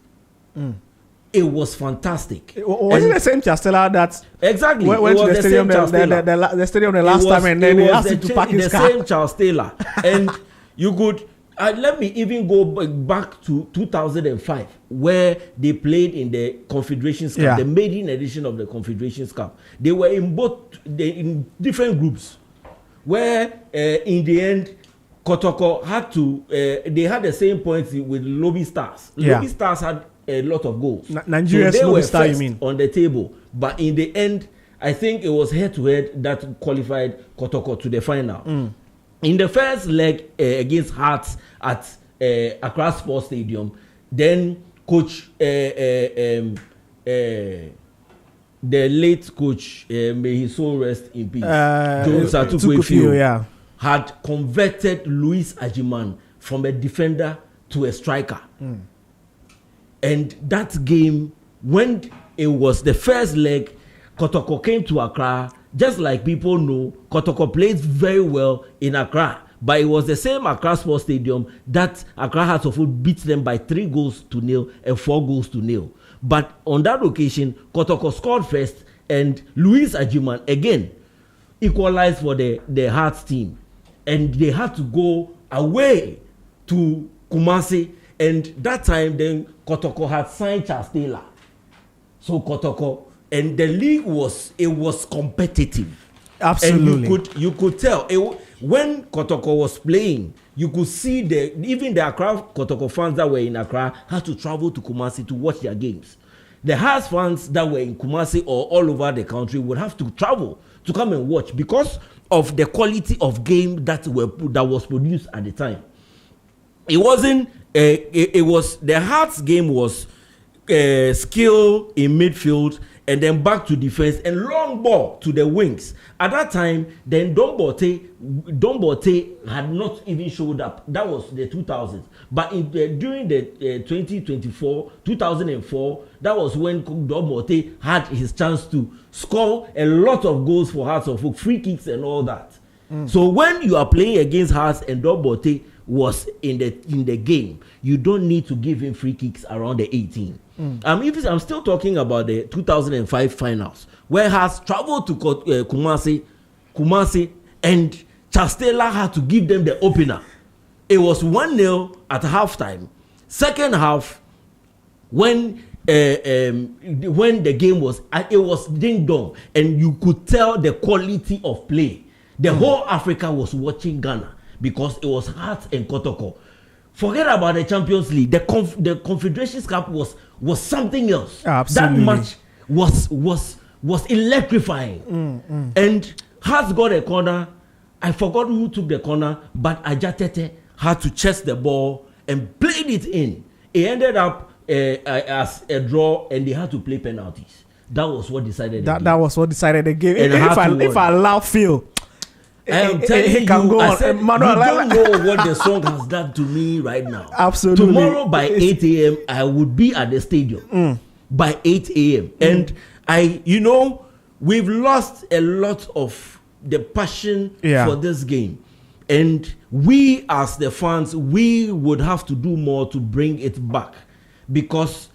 It was fantastic. Was it the same Charles Taylor that exactly went to the stadium the stadium the last time, and then they asked him to pack his car? The same Charles Taylor. And you could let me even go back to 2005, where they played in the Confederations Cup, the maiden edition of the Confederations Cup. They were in different groups, where in the end, Kotoko had to. They had the same points with Lobby Stars. Lobby Stars had a lot of goals. Nigeria's so Lobby Star, you mean? On the table, but in the end, I think it was head-to-head that qualified Kotoko to the final. In the first leg against Hearts at Accra Sports Stadium, then coach, the late coach, may his soul rest in peace, Jones Atukwe, had converted Louis Ajiman from a defender to a striker. And that game, when it was the first leg, Kotoko came to Accra just like people know, Kotoko plays very well in Accra. But it was the same Accra Sports Stadium that Accra Hearts of Oak beat them by 3-0 and 4-0. But on that occasion, Kotoko scored first, and Louis Ajiman again equalized for the Hearts team. And they had to go away to Kumasi. And that time, then Kotoko had signed Charles Taylor. So Kotoko, and the league was competitive. Absolutely. And you could tell when Kotoko was playing, you could see even the Accra Kotoko fans that were in Accra had to travel to Kumasi to watch their games. The Hearts fans that were in Kumasi or all over the country would have to travel to come and watch because of the quality of game that was produced at the time. It wasn't. It was the Hearts game was skill in midfield and then back to defense and long ball to the wings. At that time, then Don Bote had not even showed up. That was the 2000s. But during the 2004, that was when Don Bote had his chance to score a lot of goals for Hearts of Oak, free kicks and all that. So when you are playing against Hearts and Don Bote was in the game, you don't need to give him free kicks around the 18. I'm still talking about the 2005 finals where Hearts traveled to Kumasi, and Charles Taylor had to give them the opener. It was 1-0 at halftime. Second half, when the game was, it was ding dong, and you could tell the quality of play. The whole Africa was watching Ghana because it was Hearts and Kotoko. Forget about the Champions League. The Confederations Cup was something else. Absolutely. That match was electrifying. And Hearts got a corner. I forgot who took the corner, but Ajatete had to chest the ball and played it in. It ended up as a draw, and they had to play penalties. That was what decided the game. That was what decided the game. And if I allow Phil, I am telling you, I said, you don't know what the song has done to me right now. Absolutely. Tomorrow by 8 a.m., I would be at the stadium by 8 a.m. And we've lost a lot of the passion for this game. And we, as the fans, we would have to do more to bring it back because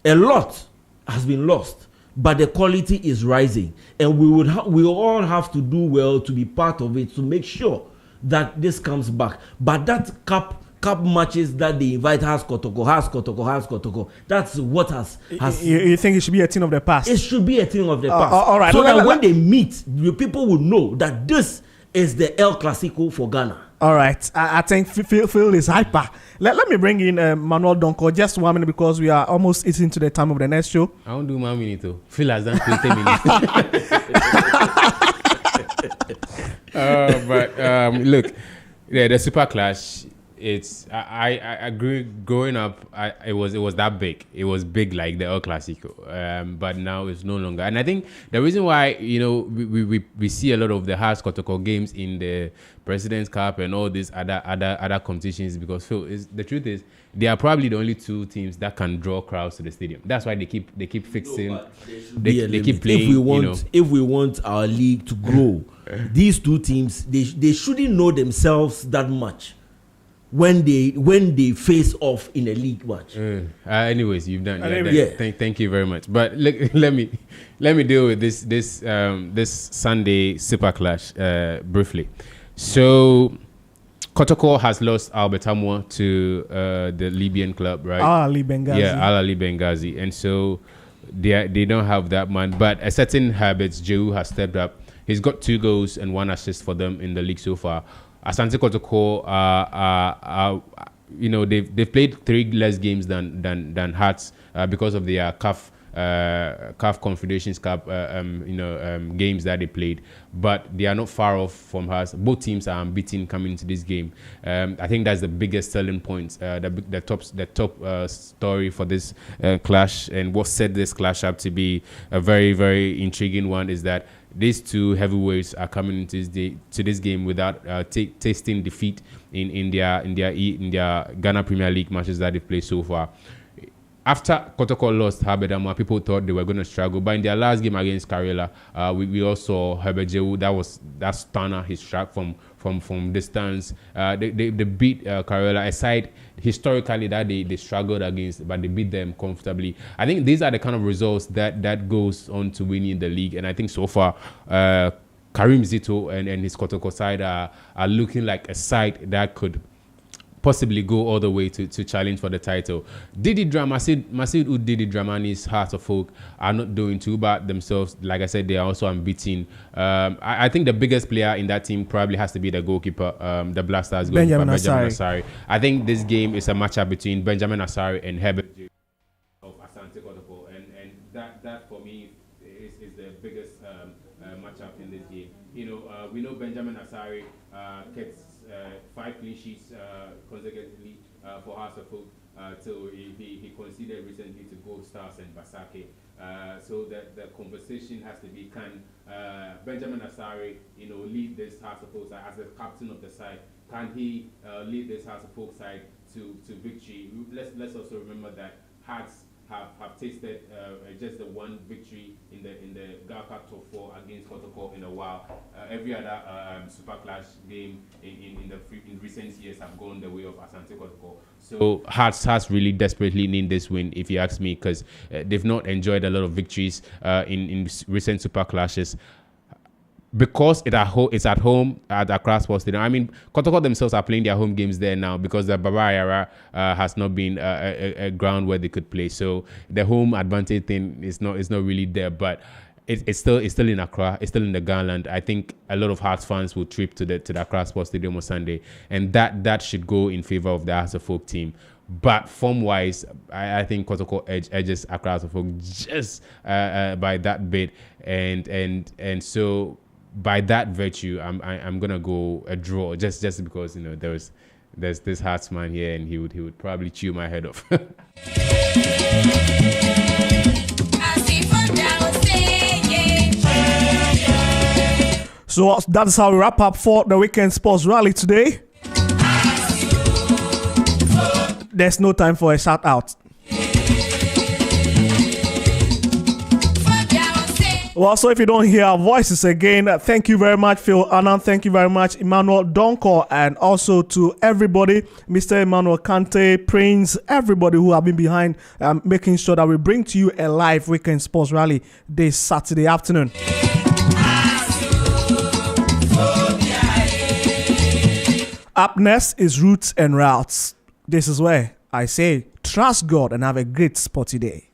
a lot has been lost. But the quality is rising, and we all have to do well to be part of it to make sure that this comes back. But that cup matches that they invite has Kotoko. That's what has. You think it should be a thing of the past? It should be a thing of the past. All right. So that when they meet, the people will know that this is the El Clasico for Ghana. All right. I think Phil is hyper. Let me bring in Manuel Donko. Just 1 minute because we are almost eating to the time of the next show. I won't do 1 minute though. Phil has done 20 minutes. But look, the Super Clash. I grew growing up. It was that big. It was big like the El Clasico. But now it's no longer. And I think the reason why we see a lot of the Hearts Kotoko games in the President's Cup and all these other competitions because the truth is they are probably the only two teams that can draw crowds to the stadium. That's why they keep fixing. They keep playing. If we want our league to grow, these two teams they shouldn't know themselves that much. When they face off in a league match. Anyways, you've done. Thank you very much. But let me deal with this Sunday Super Clash briefly. So, Kotoko has lost Albert Amwa to the Libyan club, right? Al Ali Benghazi. Yeah, Al Ali Benghazi, and so they don't have that man. But a certain Herbert Jehu has stepped up. He's got 2 goals and 1 assist for them in the league so far. Asante Kotoko, they've played 3 less games than Hearts because of their CAF Confederations Cup, games that they played. But they are not far off from Hearts. Both teams are unbeaten coming into this game. I think that's the biggest selling point, the top story for this clash, and what set this clash up to be a very, very intriguing one is that these two heavyweights are coming into this game without tasting defeat in their Ghana Premier League matches that they've played so far. after Kotoko lost Herbert Amoah, people thought they were going to struggle. But in their last game against Karela, we also saw Herbert Jehu. That stunner, his shot from distance. They beat Karela. Aside historically that they struggled against, but they beat them comfortably. I think these are the kind of results that goes on to winning the league. And I think so far, Karim Zito and his Kotoko side are looking like a side that could possibly go all the way to challenge for the title. Masood Ud Didi Dramani's Hearts of Oak are not doing too bad themselves. Like I said, they are also unbeaten. I think the biggest player in that team probably has to be the goalkeeper, the Blasters goalkeeper, Benjamin Asari. I think this game is a matchup between Benjamin Asari and Herbert of Asante Kotoko, and that for me is the biggest matchup in this game. We know Benjamin Asari gets 5 clean sheets consecutively for Hearts of Oak till he conceded recently to Gold Stars and Basake. So that the conversation has to be, can Benjamin Asari, lead this Hearts of Oak side as the captain of the side? Can he lead this Hearts of Oak side to victory? Let's also remember that Hearts have tasted just the one victory in the Ghana Cup top 4 against Kotoko in a while. Every other Super Clash game in recent years have gone the way of Asante Kotoko. So Hearts really desperately need this win, if you ask me, because they've not enjoyed a lot of victories in recent Super Clashes. Because it's at home at Accra Sports Stadium. I mean, Kotoko themselves are playing their home games there now because the Baba Yara has not been a ground where they could play. So the home advantage thing is not really there. But it's still in Accra. It's still in the Ghanaland. I think a lot of Hearts fans will trip to the Accra Sports Stadium on Sunday, and that should go in favor of the Hearts of Oak team. But form-wise, I think Kotoko edges Accra Hearts of Oak just by that bit, and so. By that virtue, I'm gonna go a draw just because there's this Heartsman here and he would probably chew my head off. So that's how we wrap up for the Weekend Sports Rally today. There's no time for a shout out. Well, so if you don't hear our voices again, thank you very much, Phil Anand. Thank you very much, Emmanuel Donko, and also to everybody, Mr. Emmanuel Kante, Prince, everybody who have been behind making sure that we bring to you a live Weekend Sports Rally this Saturday afternoon. Up next is Roots and Routes. This is where I say, trust God and have a great sporty day.